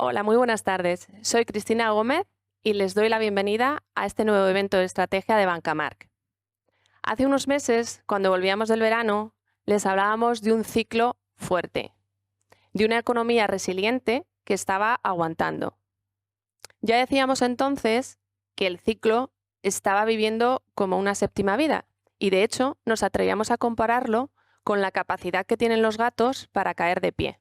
Hola, muy buenas tardes. Soy Cristina Gómez y les doy la bienvenida a este nuevo evento de estrategia de Bancamarc. Hace unos meses, cuando volvíamos del verano, les hablábamos de un ciclo fuerte, de una economía resiliente que estaba aguantando. Ya decíamos entonces que el ciclo estaba viviendo como una séptima vida y de hecho nos atrevíamos a compararlo con la capacidad que tienen los gatos para caer de pie.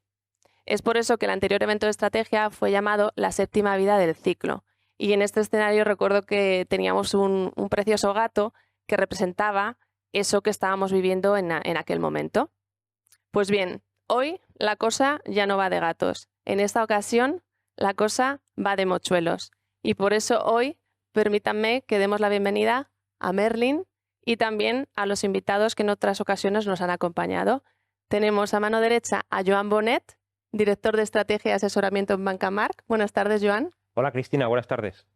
Es por eso que el anterior evento de estrategia fue llamado la séptima vida del ciclo. Y en este escenario recuerdo que teníamos un precioso gato que representaba eso que estábamos viviendo en aquel momento. Pues bien, hoy la cosa ya no va de gatos. En esta ocasión la cosa va de mochuelos. Y por eso hoy permítanme que demos la bienvenida a Merlin y también a los invitados que en otras ocasiones nos han acompañado. Tenemos a mano derecha a Joan Bonet, director de estrategia y asesoramiento en Bancamarc. Buenas tardes, Joan. Hola Cristina, buenas tardes.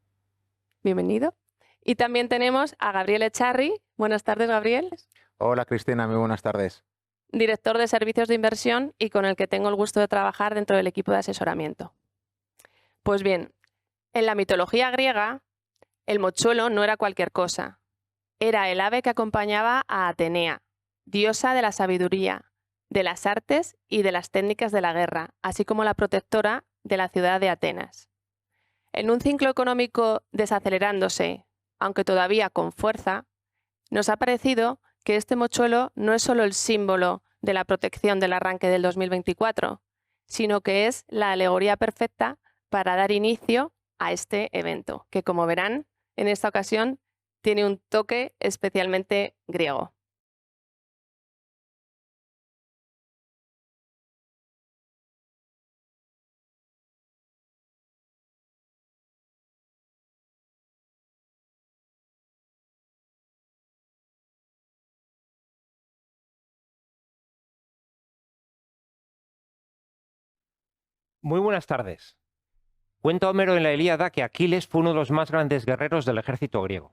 Bienvenido. Y también tenemos a Gabriel Echarri. Buenas tardes, Gabriel. Hola Cristina, muy buenas tardes. Director de servicios de inversión y con el que tengo el gusto de trabajar dentro del equipo de asesoramiento. Pues bien, en la mitología griega, el mochuelo no era cualquier cosa. Era el ave que acompañaba a Atenea, diosa de la sabiduría, de las artes y de las técnicas de la guerra, así como la protectora de la ciudad de Atenas. En un ciclo económico desacelerándose, aunque todavía con fuerza, nos ha parecido que este mochuelo no es solo el símbolo de la protección del arranque del 2024, sino que es la alegoría perfecta para dar inicio a este evento, que como verán, en esta ocasión tiene un toque especialmente griego. Muy buenas tardes. Cuenta Homero en la Ilíada que Aquiles fue uno de los más grandes guerreros del ejército griego.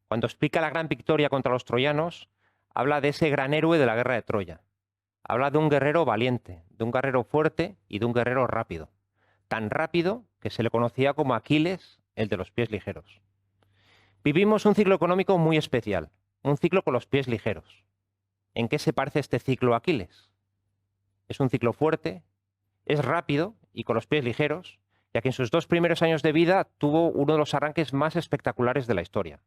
Cuando explica la gran victoria contra los troyanos, habla de ese gran héroe de la guerra de Troya. Habla de un guerrero valiente, de un guerrero fuerte y de un guerrero rápido. Tan rápido que se le conocía como Aquiles, el de los pies ligeros. Vivimos un ciclo económico muy especial, un ciclo con los pies ligeros. ¿En qué se parece este ciclo a Aquiles? Es un ciclo fuerte, es rápido y con los pies ligeros, ya que en sus 2 primeros años de vida tuvo uno de los arranques más espectaculares de la historia.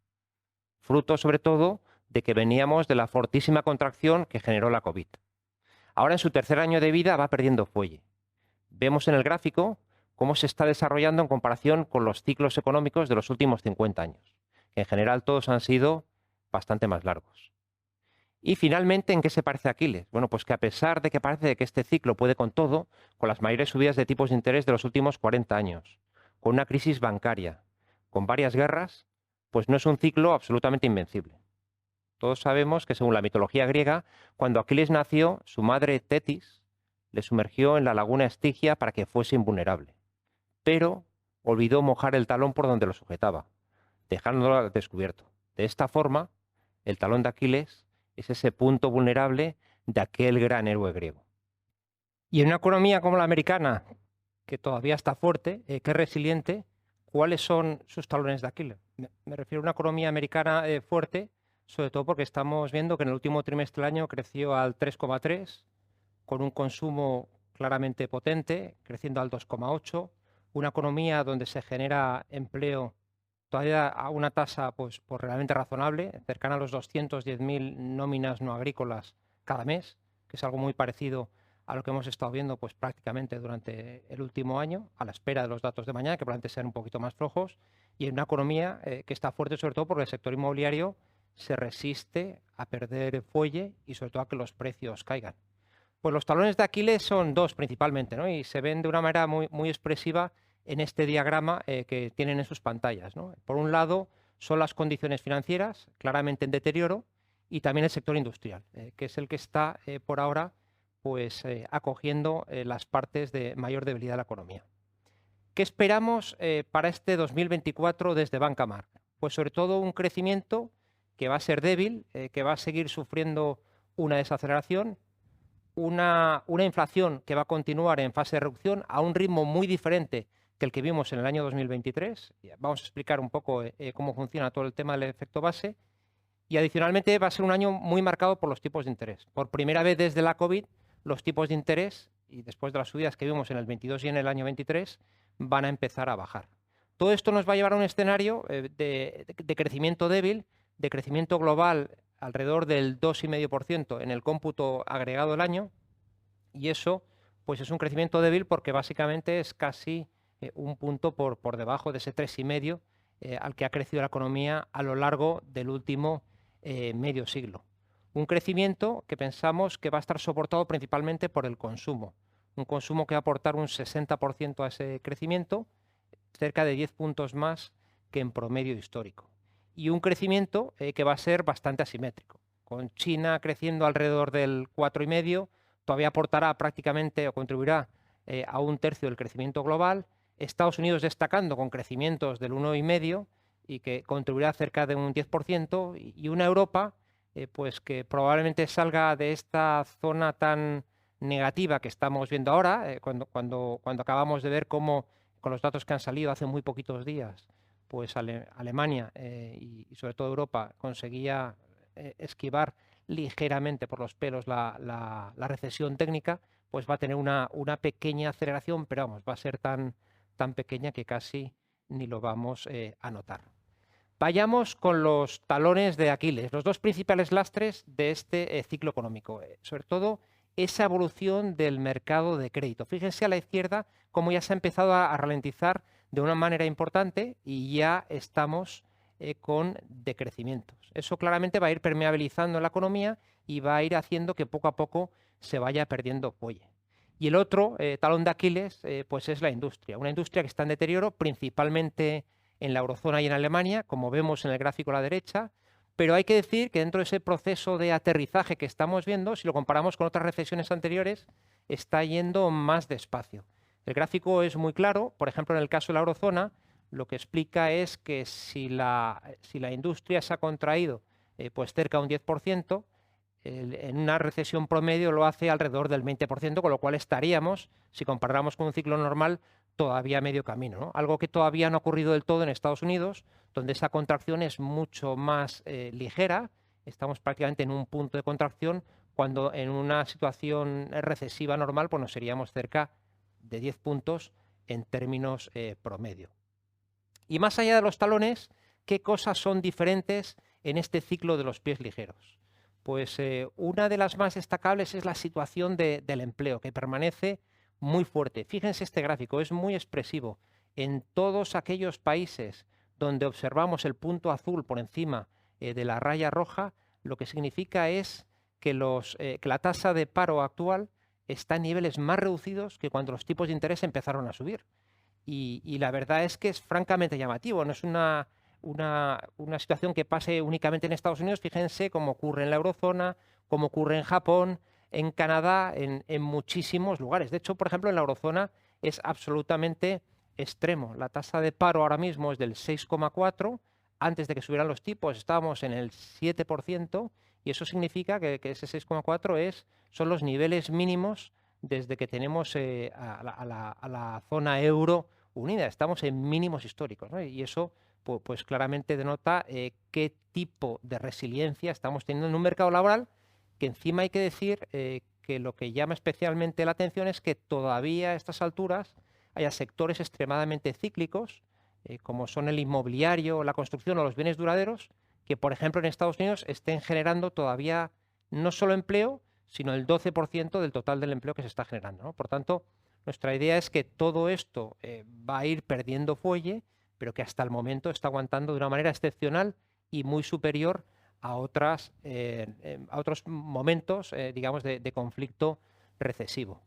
Fruto, sobre todo, de que veníamos de la fortísima contracción que generó la COVID. Ahora, en su 3er año de vida, va perdiendo fuelle. Vemos en el gráfico cómo se está desarrollando en comparación con los ciclos económicos de los últimos 50 años, que en general todos han sido bastante más largos. Y finalmente, ¿en qué se parece a Aquiles? Bueno, pues que a pesar de que parece que este ciclo puede con todo, con las mayores subidas de tipos de interés de los últimos 40 años, con una crisis bancaria, con varias guerras, pues no es un ciclo absolutamente invencible. Todos sabemos que según la mitología griega, cuando Aquiles nació, su madre Tetis le sumergió en la laguna Estigia para que fuese invulnerable. Pero olvidó mojar el talón por donde lo sujetaba, dejándolo al descubierto. De esta forma, el talón de Aquiles es ese punto vulnerable de aquel gran héroe griego. Y en una economía como la americana, que todavía está fuerte, que es resiliente, ¿cuáles son sus talones de Aquiles? Me refiero a una economía americana fuerte, sobre todo porque estamos viendo que en el último trimestre del año creció al 3,3, con un consumo claramente potente, creciendo al 2,8, una economía donde se genera empleo todavía a una tasa pues realmente razonable, cercana a los 210.000 nóminas no agrícolas cada mes, que es algo muy parecido a lo que hemos estado viendo pues prácticamente durante el último año, a la espera de los datos de mañana, que probablemente sean un poquito más flojos, y en una economía que está fuerte sobre todo porque el sector inmobiliario se resiste a perder fuelle y sobre todo a que los precios caigan. Pues los talones de Aquiles son 2 principalmente, ¿no? Y se ven de una manera muy expresiva en este diagrama que tienen en sus pantallas, ¿no? Por un lado son las condiciones financieras, claramente en deterioro, y también el sector industrial, que es el que está por ahora pues, acogiendo las partes de mayor debilidad de la economía. ¿Qué esperamos para este 2024 desde Bancamarc? Pues sobre todo un crecimiento que va a ser débil, que va a seguir sufriendo una desaceleración, una inflación que va a continuar en fase de reducción a un ritmo muy diferente que el que vimos en el año 2023. Vamos a explicar un poco cómo funciona todo el tema del efecto base. Y adicionalmente va a ser un año muy marcado por los tipos de interés. Por primera vez desde la COVID, los tipos de interés, y después de las subidas que vimos en el 22 y en el año 23, van a empezar a bajar. Todo esto nos va a llevar a un escenario de crecimiento débil, de crecimiento global alrededor del 2,5% en el cómputo agregado del año, y eso pues es un crecimiento débil porque básicamente es casi un punto por debajo de ese 3,5% al que ha crecido la economía a lo largo del último medio siglo. Un crecimiento que pensamos que va a estar soportado principalmente por el consumo, un consumo que va a aportar un 60% a ese crecimiento, cerca de 10 puntos más que en promedio histórico. Y un crecimiento que va a ser bastante asimétrico, con China creciendo alrededor del 4,5%, todavía aportará prácticamente o contribuirá a un tercio del crecimiento global, Estados Unidos destacando con crecimientos del 1,5% y que contribuirá cerca de un 10%, y una Europa pues que probablemente salga de esta zona tan negativa que estamos viendo ahora, cuando acabamos de ver cómo, con los datos que han salido hace muy poquitos días, pues Alemania y sobre todo Europa conseguía esquivar ligeramente por los pelos la recesión técnica, pues va a tener una pequeña aceleración, pero vamos, va a ser tan pequeña que casi ni lo vamos a notar. Vayamos con los talones de Aquiles, los dos principales lastres de este ciclo económico, sobre todo esa evolución del mercado de crédito. Fíjense a la izquierda cómo ya se ha empezado a ralentizar de una manera importante y ya estamos con decrecimientos. Eso claramente va a ir permeabilizando la economía y va a ir haciendo que poco a poco se vaya perdiendo fuelle. Y el otro talón de Aquiles pues es la industria, una industria que está en deterioro principalmente en la eurozona y en Alemania, como vemos en el gráfico a la derecha, pero hay que decir que dentro de ese proceso de aterrizaje que estamos viendo, si lo comparamos con otras recesiones anteriores, está yendo más despacio. El gráfico es muy claro, por ejemplo, en el caso de la eurozona, lo que explica es que si la industria se ha contraído pues cerca de un 10%, en una recesión promedio lo hace alrededor del 20%, con lo cual estaríamos, si comparáramos con un ciclo normal, todavía a medio camino, ¿no? Algo que todavía no ha ocurrido del todo en Estados Unidos, donde esa contracción es mucho más ligera. Estamos prácticamente en un punto de contracción, cuando en una situación recesiva normal pues nos seríamos cerca de 10 puntos en términos promedio. Y más allá de los talones, ¿qué cosas son diferentes en este ciclo de los pies ligeros? Pues una de las más destacables es la situación del empleo, que permanece muy fuerte. Fíjense este gráfico, es muy expresivo. En todos aquellos países donde observamos el punto azul por encima de la raya roja, lo que significa es que la tasa de paro actual está en niveles más reducidos que cuando los tipos de interés empezaron a subir. Y la verdad es que es francamente llamativo, no es una situación que pase únicamente en Estados Unidos. Fíjense cómo ocurre en la eurozona, cómo ocurre en Japón, en Canadá, en muchísimos lugares. De hecho, por ejemplo, en la eurozona es absolutamente extremo. La tasa de paro ahora mismo es del 6,4%. Antes de que subieran los tipos estábamos en el 7%, y eso significa que ese 6,4% son los niveles mínimos desde que tenemos a la zona euro unida. Estamos en mínimos históricos, ¿no? Y eso pues claramente denota qué tipo de resiliencia estamos teniendo en un mercado laboral, que encima hay que decir que lo que llama especialmente la atención es que todavía a estas alturas haya sectores extremadamente cíclicos, como son el inmobiliario, la construcción o los bienes duraderos, que por ejemplo en Estados Unidos estén generando todavía no solo empleo, sino el 12% del total del empleo que se está generando, ¿no? Por tanto, nuestra idea es que todo esto va a ir perdiendo fuelle, pero que hasta el momento está aguantando de una manera excepcional y muy superior a otros momentos, digamos, de conflicto recesivo.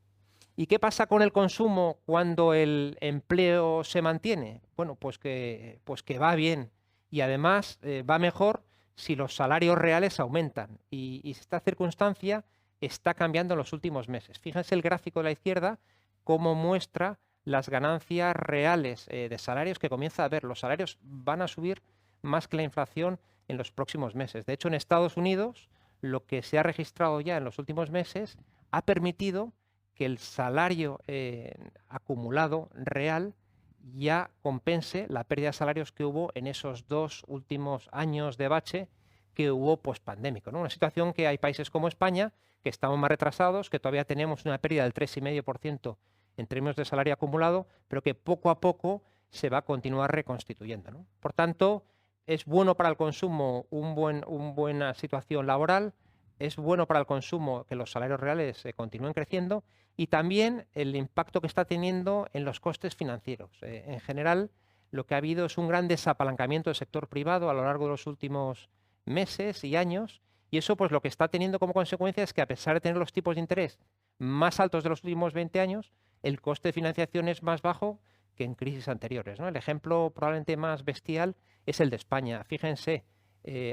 ¿Y qué pasa con el consumo cuando el empleo se mantiene? Bueno, pues que va bien, y además va mejor si los salarios reales aumentan. Y esta circunstancia está cambiando en los últimos meses. Fíjense el gráfico de la izquierda cómo muestra las ganancias reales de salarios que comienza a ver. Los salarios van a subir más que la inflación en los próximos meses. De hecho, en Estados Unidos, lo que se ha registrado ya en los últimos meses ha permitido que el salario acumulado real ya compense la pérdida de salarios que hubo en esos 2 últimos años de bache que hubo pospandémico, ¿no? Una situación que hay países como España, que estamos más retrasados, que todavía tenemos una pérdida del 3,5% en términos de salario acumulado, pero que poco a poco se va a continuar reconstituyendo, ¿no? Por tanto, es bueno para el consumo una buena situación laboral, es bueno para el consumo que los salarios reales continúen creciendo y también el impacto que está teniendo en los costes financieros. En general, lo que ha habido es un gran desapalancamiento del sector privado a lo largo de los últimos meses y años, y eso pues lo que está teniendo como consecuencia es que a pesar de tener los tipos de interés más altos de los últimos 20 años, el coste de financiación es más bajo que en crisis anteriores, ¿no? El ejemplo probablemente más bestial es el de España. Fíjense,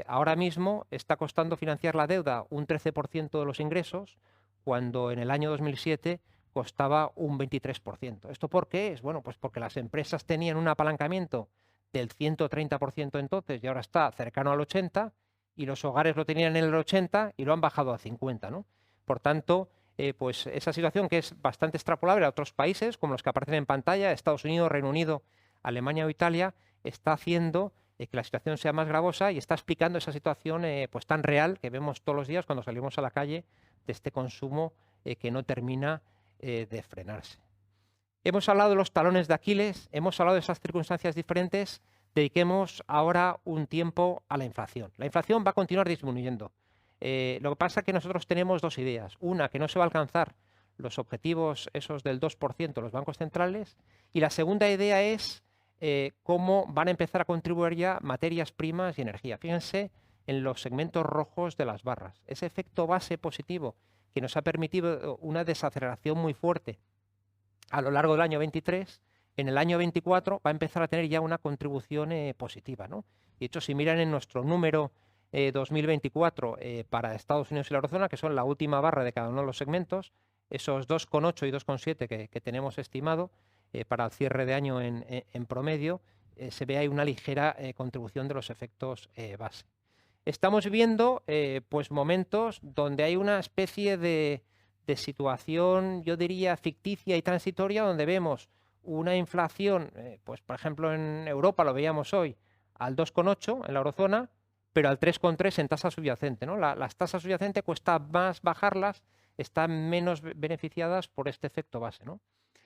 ahora mismo está costando financiar la deuda un 13% de los ingresos, cuando en el año 2007 costaba un 23%. ¿Esto por qué es? Bueno, pues porque las empresas tenían un apalancamiento del 130% entonces y ahora está cercano al 80%, y los hogares lo tenían en el 80% y lo han bajado a 50%, ¿no? Por tanto, pues esa situación que es bastante extrapolable a otros países, como los que aparecen en pantalla, Estados Unidos, Reino Unido, Alemania o Italia, está haciendo que la situación sea más gravosa y está explicando esa situación pues tan real que vemos todos los días cuando salimos a la calle, de este consumo que no termina de frenarse. Hemos hablado de los talones de Aquiles, hemos hablado de esas circunstancias diferentes. Dediquemos ahora un tiempo a la inflación. La inflación va a continuar disminuyendo. Lo que pasa es que nosotros tenemos dos ideas. Una, que no se va a alcanzar los objetivos esos del 2% los bancos centrales. Y la segunda idea es cómo van a empezar a contribuir ya materias primas y energía. Fíjense en los segmentos rojos de las barras. Ese efecto base positivo que nos ha permitido una desaceleración muy fuerte a lo largo del año 23, en el año 24 va a empezar a tener ya una contribución positiva, ¿no? De hecho, si miran en nuestro número 2024 para Estados Unidos y la eurozona, que son la última barra de cada uno de los segmentos, esos 2,8 y 2,7 que tenemos estimado para el cierre de año en promedio, se ve ahí una ligera contribución de los efectos base. Estamos viendo pues momentos donde hay una especie de situación, yo diría, ficticia y transitoria, donde vemos una inflación, pues por ejemplo en Europa lo veíamos hoy, al 2,8 en la eurozona, pero al 3,3 en tasa subyacente, ¿no? Las tasas subyacentes cuesta más bajarlas, están menos beneficiadas por este efecto base, ¿no?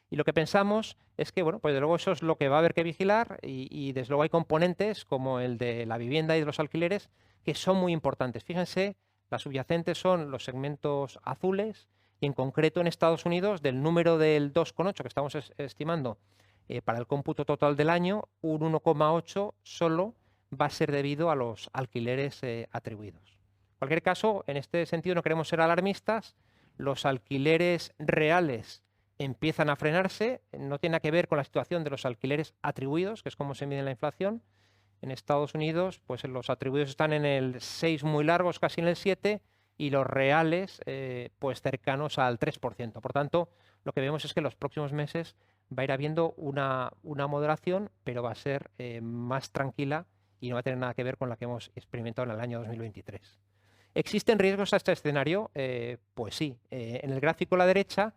Y lo que pensamos es que, bueno, pues desde luego eso es lo que va a haber que vigilar y desde luego hay componentes como el de la vivienda y de los alquileres que son muy importantes. Fíjense, las subyacentes son los segmentos azules y en concreto en Estados Unidos del número del 2,8 que estamos estimando para el cómputo total del año, un 1,8 solo va a ser debido a los alquileres atribuidos. En cualquier caso, en este sentido no queremos ser alarmistas, los alquileres reales empiezan a frenarse, no tiene que ver con la situación de los alquileres atribuidos, que es como se mide la inflación. En Estados Unidos, pues los atribuidos están en el 6 muy largos, casi en el 7, y los reales pues cercanos al 3%. Por tanto, lo que vemos es que en los próximos meses va a ir habiendo una moderación, pero va a ser más tranquila y no va a tener nada que ver con la que hemos experimentado en el año 2023. ¿Existen riesgos a este escenario? Pues sí. En el gráfico a la derecha,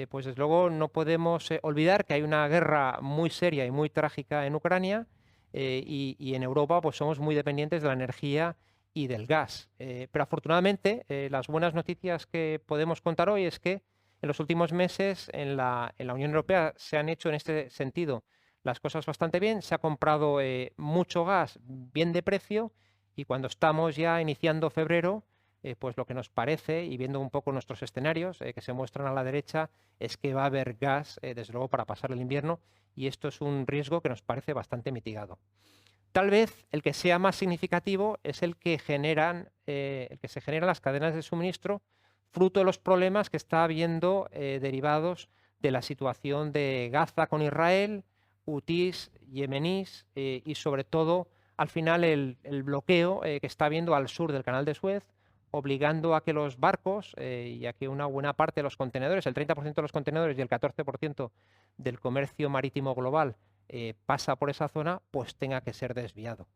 pues desde luego no podemos olvidar que hay una guerra muy seria y muy trágica en Ucrania y en Europa pues somos muy dependientes de la energía y del gas. Pero afortunadamente las buenas noticias que podemos contar hoy es que en los últimos meses en la Unión Europea se han hecho en este sentido las cosas bastante bien. Se ha comprado mucho gas bien de precio y cuando estamos ya iniciando febrero, pues lo que nos parece, y viendo un poco nuestros escenarios que se muestran a la derecha, es que va a haber gas, desde luego, para pasar el invierno, y esto es un riesgo que nos parece bastante mitigado. Tal vez el que sea más significativo es el que se generan las cadenas de suministro, fruto de los problemas que está habiendo derivados de la situación de Gaza con Israel, hutíes, yemeníes y sobre todo al final el bloqueo que está habiendo al sur del Canal de Suez, obligando a que los barcos y a que una buena parte de los contenedores, el 30% de los contenedores y el 14% del comercio marítimo global pasa por esa zona, pues tenga que ser desviado.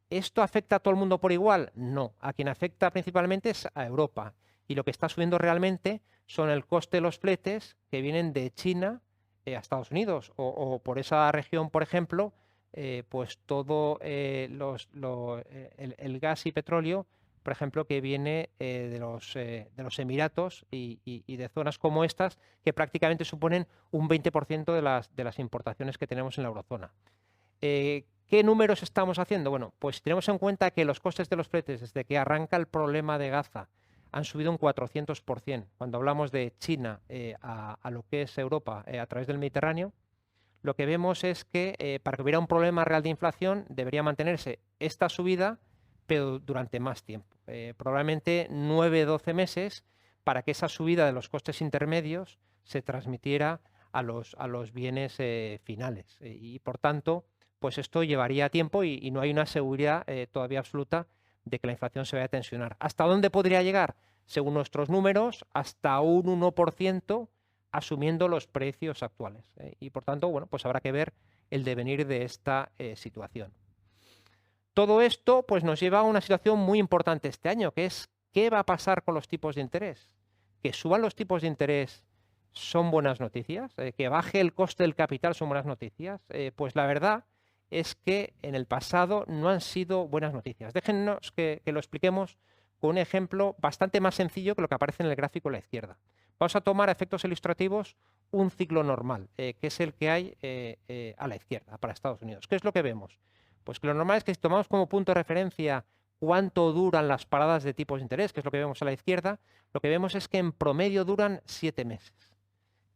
¿Esto afecta a todo el mundo por igual? No. A quien afecta principalmente es a Europa. Y lo que está subiendo realmente son el coste de los fletes que vienen de China a Estados Unidos o por esa región, por ejemplo, pues todo el gas y petróleo, por ejemplo, que viene de los Emiratos y de zonas como estas, que prácticamente suponen un 20% de las importaciones que tenemos en la eurozona. ¿Qué números estamos haciendo? Bueno, pues tenemos en cuenta que los costes de los fletes desde que arranca el problema de Gaza han subido un 400%. Cuando hablamos de China a lo que es Europa a través del Mediterráneo, lo que vemos es que para que hubiera un problema real de inflación debería mantenerse esta subida, pero durante más tiempo. Probablemente 9-12 meses para que esa subida de los costes intermedios se transmitiera a los bienes finales. Y por tanto, pues esto llevaría tiempo y no hay una seguridad todavía absoluta de que la inflación se vaya a tensionar. ¿Hasta dónde podría llegar? Según nuestros números, hasta un 1%, asumiendo los precios actuales. Y por tanto, bueno, pues habrá que ver el devenir de esta situación. Todo esto pues nos lleva a una situación muy importante este año, que es ¿qué va a pasar con los tipos de interés? Que suban los tipos de interés son buenas noticias, que baje el coste del capital son buenas noticias. Pues la verdad es que en el pasado no han sido buenas noticias. Déjennos que lo expliquemos con un ejemplo bastante más sencillo que lo que aparece en el gráfico a la izquierda. Vamos a tomar a efectos ilustrativos un ciclo normal, que es el que hay a la izquierda para Estados Unidos. ¿Qué es lo que vemos? Pues que lo normal es que si tomamos como punto de referencia cuánto duran las paradas de tipos de interés, que es lo que vemos a la izquierda, lo que vemos es que en promedio duran 7 meses.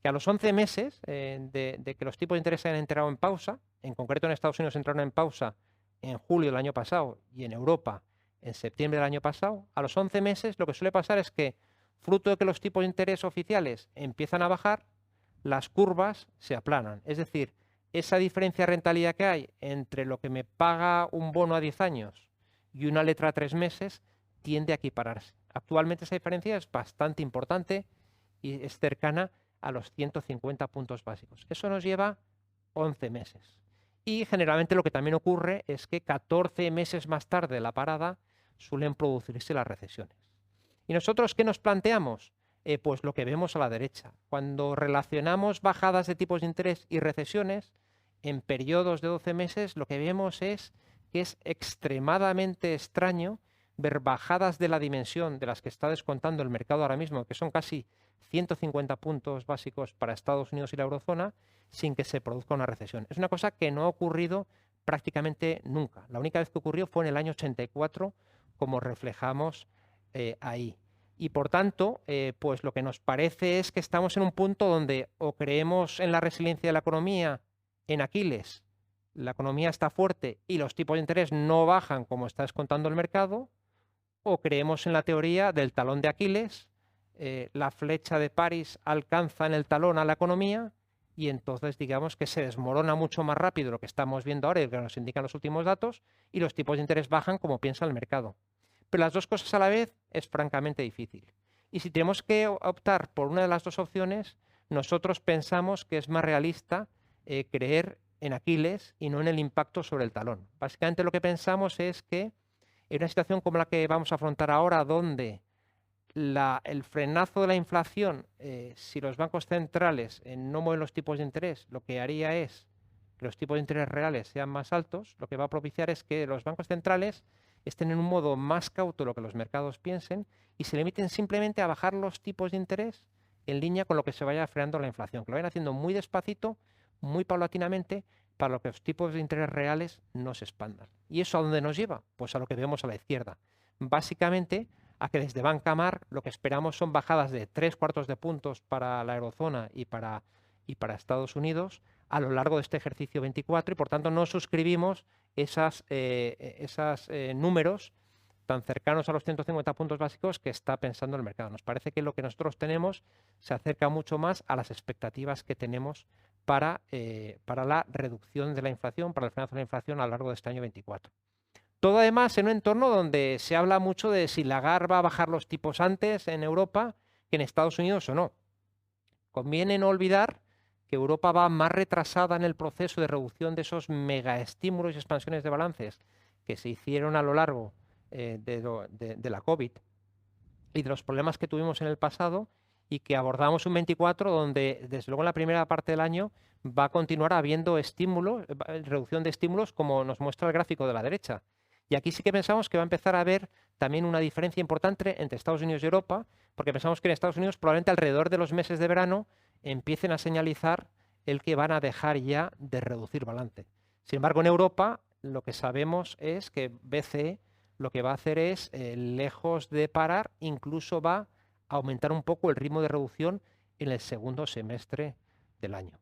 Que a los 11 meses de que los tipos de interés hayan entrado en pausa, en concreto en Estados Unidos entraron en pausa en julio del año pasado y en Europa en septiembre del año pasado, a los 11 meses lo que suele pasar es que, fruto de que los tipos de interés oficiales empiezan a bajar, las curvas se aplanan. Es decir, esa diferencia de rentabilidad que hay entre lo que me paga un bono a 10 años y una letra a 3 meses tiende a equipararse. Actualmente esa diferencia es bastante importante y es cercana a los 150 puntos básicos. Eso nos lleva 11 meses. Y generalmente lo que también ocurre es que 14 meses más tarde de la parada suelen producirse las recesiones. ¿Y nosotros qué nos planteamos? Pues lo que vemos a la derecha. Cuando relacionamos bajadas de tipos de interés y recesiones, en periodos de 12 meses, lo que vemos es que es extremadamente extraño ver bajadas de la dimensión de las que está descontando el mercado ahora mismo, que son casi 150 puntos básicos para Estados Unidos y la eurozona, sin que se produzca una recesión. Es una cosa que no ha ocurrido prácticamente nunca. La única vez que ocurrió fue en el año 84, como reflejamos ahí. Y por tanto, pues lo que nos parece es que estamos en un punto donde o creemos en la resiliencia de la economía, en Aquiles, la economía está fuerte y los tipos de interés no bajan como está descontando el mercado, o creemos en la teoría del talón de Aquiles, la flecha de París alcanza en el talón a la economía y entonces digamos que se desmorona mucho más rápido lo que estamos viendo ahora y lo que nos indican los últimos datos y los tipos de interés bajan como piensa el mercado. Pero las dos cosas a la vez es francamente difícil. Y si tenemos que optar por una de las dos opciones, nosotros pensamos que es más realista creer en Aquiles y no en el impacto sobre el talón. Básicamente lo que pensamos es que en una situación como la que vamos a afrontar ahora, donde el frenazo de la inflación, si los bancos centrales no mueven los tipos de interés, lo que haría es que los tipos de interés reales sean más altos, lo que va a propiciar es que los bancos centrales estén en un modo más cauto de lo que los mercados piensen y se limiten simplemente a bajar los tipos de interés en línea con lo que se vaya frenando la inflación, que lo vayan haciendo muy despacito, muy paulatinamente, para lo que los tipos de interés reales no se expandan. ¿Y eso a dónde nos lleva? Pues a lo que vemos a la izquierda. Básicamente a que desde Bancamar lo que esperamos son bajadas de 3/4 de puntos para la eurozona y para Estados Unidos a lo largo de este ejercicio 24 y por tanto no suscribimos esos números tan cercanos a los 150 puntos básicos que está pensando el mercado. Nos parece que lo que nosotros tenemos se acerca mucho más a las expectativas que tenemos para la reducción de la inflación, para el frenazo de la inflación a lo largo de este año 24. Todo además en un entorno donde se habla mucho de si Lagarde va a bajar los tipos antes en Europa que en Estados Unidos o no. Conviene no olvidar que Europa va más retrasada en el proceso de reducción de esos megaestímulos y expansiones de balances que se hicieron a lo largo de la COVID y de los problemas que tuvimos en el pasado, y que abordamos un 24 donde, desde luego, en la primera parte del año va a continuar habiendo estímulos, reducción de estímulos, como nos muestra el gráfico de la derecha. Y aquí sí que pensamos que va a empezar a haber también una diferencia importante entre Estados Unidos y Europa, porque pensamos que en Estados Unidos probablemente alrededor de los meses de verano empiecen a señalizar el que van a dejar ya de reducir balance. Sin embargo, en Europa lo que sabemos es que BCE lo que va a hacer es, lejos de parar, incluso va a aumentar un poco el ritmo de reducción en el segundo semestre del año.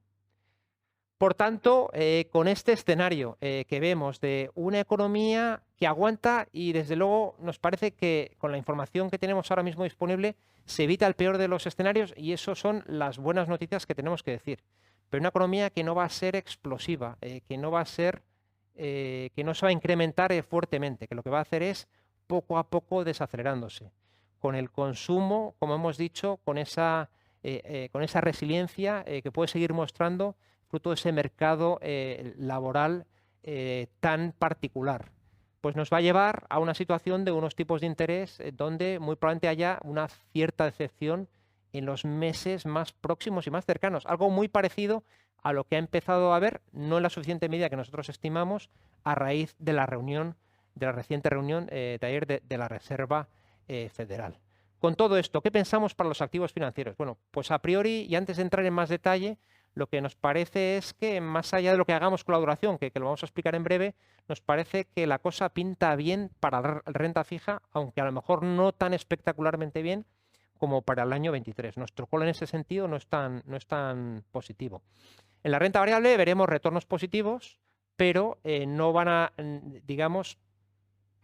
Por tanto, con este escenario que vemos de una economía que aguanta y desde luego nos parece que con la información que tenemos ahora mismo disponible se evita el peor de los escenarios y eso son las buenas noticias que tenemos que decir. Pero una economía que no va a ser explosiva, que no va a ser, que no se va a incrementar fuertemente, que lo que va a hacer es poco a poco desacelerándose. Con el consumo, como hemos dicho, con esa resiliencia que puede seguir mostrando fruto de ese mercado laboral tan particular. Pues nos va a llevar a una situación de unos tipos de interés donde muy probablemente haya una cierta decepción en los meses más próximos y más cercanos. Algo muy parecido a lo que ha empezado a haber, no en la suficiente medida que nosotros estimamos, a raíz de la reunión, de la reciente reunión de ayer de la Reserva Federal. Con todo esto, ¿qué pensamos para los activos financieros? Bueno, pues a priori, y antes de entrar en más detalle, lo que nos parece es que, más allá de lo que hagamos con la duración, que lo vamos a explicar en breve, nos parece que la cosa pinta bien para la renta fija, aunque a lo mejor no tan espectacularmente bien como para el año 23. Nuestro call en ese sentido no es tan positivo. En la renta variable veremos retornos positivos, pero no van a, digamos,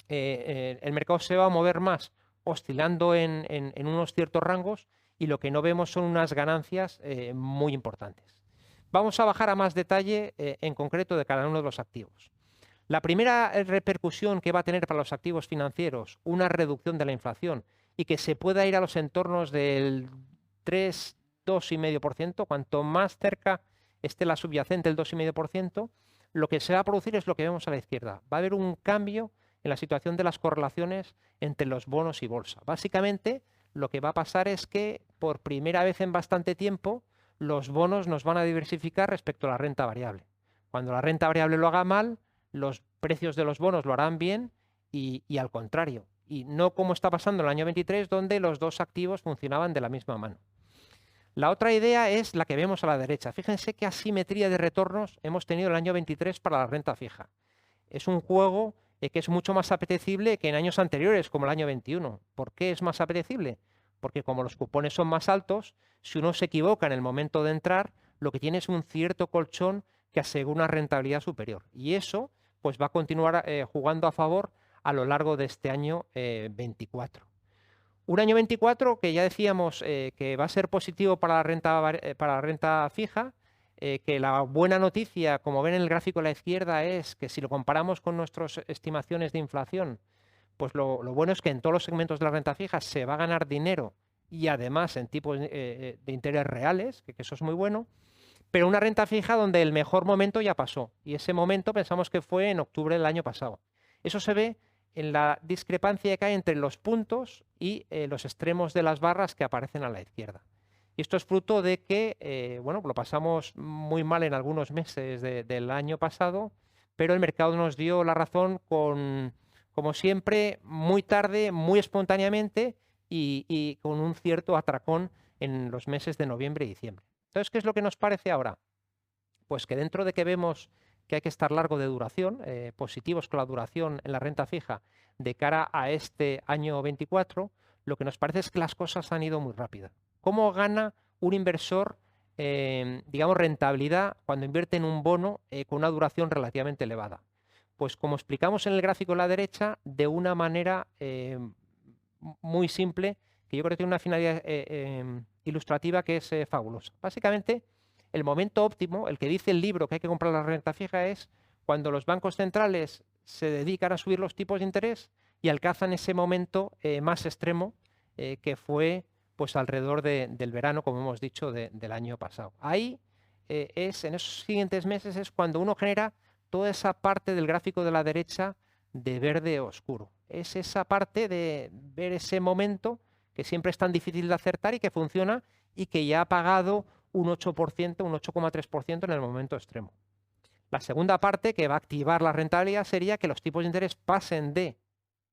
el mercado se va a mover más oscilando en unos ciertos rangos y lo que no vemos son unas ganancias muy importantes. Vamos a bajar a más detalle en concreto de cada uno de los activos. La primera repercusión que va a tener para los activos financieros una reducción de la inflación y que se pueda ir a los entornos del 3, 2,5%, cuanto más cerca esté la subyacente del 2,5%, lo que se va a producir es lo que vemos a la izquierda. Va a haber un cambio en la situación de las correlaciones entre los bonos y bolsa. Básicamente, lo que va a pasar es que por primera vez en bastante tiempo los bonos nos van a diversificar respecto a la renta variable. Cuando la renta variable lo haga mal, los precios de los bonos lo harán bien y al contrario. Y no como está pasando en el año 23, donde los dos activos funcionaban de la misma mano. La otra idea es la que vemos a la derecha. Fíjense qué asimetría de retornos hemos tenido el año 23 para la renta fija. Es un juego que es mucho más apetecible que en años anteriores, como el año 21. ¿Por qué es más apetecible? Porque como los cupones son más altos, si uno se equivoca en el momento de entrar, lo que tiene es un cierto colchón que asegura una rentabilidad superior. Y eso pues va a continuar jugando a favor a lo largo de este año 24. Un año 24 que ya decíamos que va a ser positivo para la renta fija, que la buena noticia, como ven en el gráfico a la izquierda, es que si lo comparamos con nuestras estimaciones de inflación, pues lo bueno es que en todos los segmentos de la renta fija se va a ganar dinero y además en tipos de interés reales, que eso es muy bueno, pero una renta fija donde el mejor momento ya pasó y ese momento pensamos que fue en octubre del año pasado. Eso se ve en la discrepancia que hay entre los puntos y los extremos de las barras que aparecen a la izquierda. Y esto es fruto de que, bueno, lo pasamos muy mal en algunos meses del año pasado, pero el mercado nos dio la razón como siempre, muy tarde, muy espontáneamente y con un cierto atracón en los meses de noviembre y diciembre. Entonces, ¿qué es lo que nos parece ahora? Pues que dentro de que vemos que hay que estar largo de duración, positivos con la duración en la renta fija de cara a este año 24, lo que nos parece es que las cosas han ido muy rápido. ¿Cómo gana un inversor, digamos, rentabilidad cuando invierte en un bono con una duración relativamente elevada? Pues como explicamos en el gráfico a la derecha, de una manera muy simple, que yo creo que tiene una finalidad ilustrativa que es fabulosa. Básicamente, el momento óptimo, el que dice el libro que hay que comprar la renta fija, es cuando los bancos centrales se dedican a subir los tipos de interés y alcanzan ese momento más extremo que fue pues alrededor del verano, como hemos dicho, del año pasado. Ahí en esos siguientes meses es cuando uno genera toda esa parte del gráfico de la derecha de verde oscuro. Es esa parte de ver ese momento que siempre es tan difícil de acertar y que funciona y que ya ha pagado un 8%, un 8,3% en el momento extremo. La segunda parte que va a activar la rentabilidad sería que los tipos de interés pasen de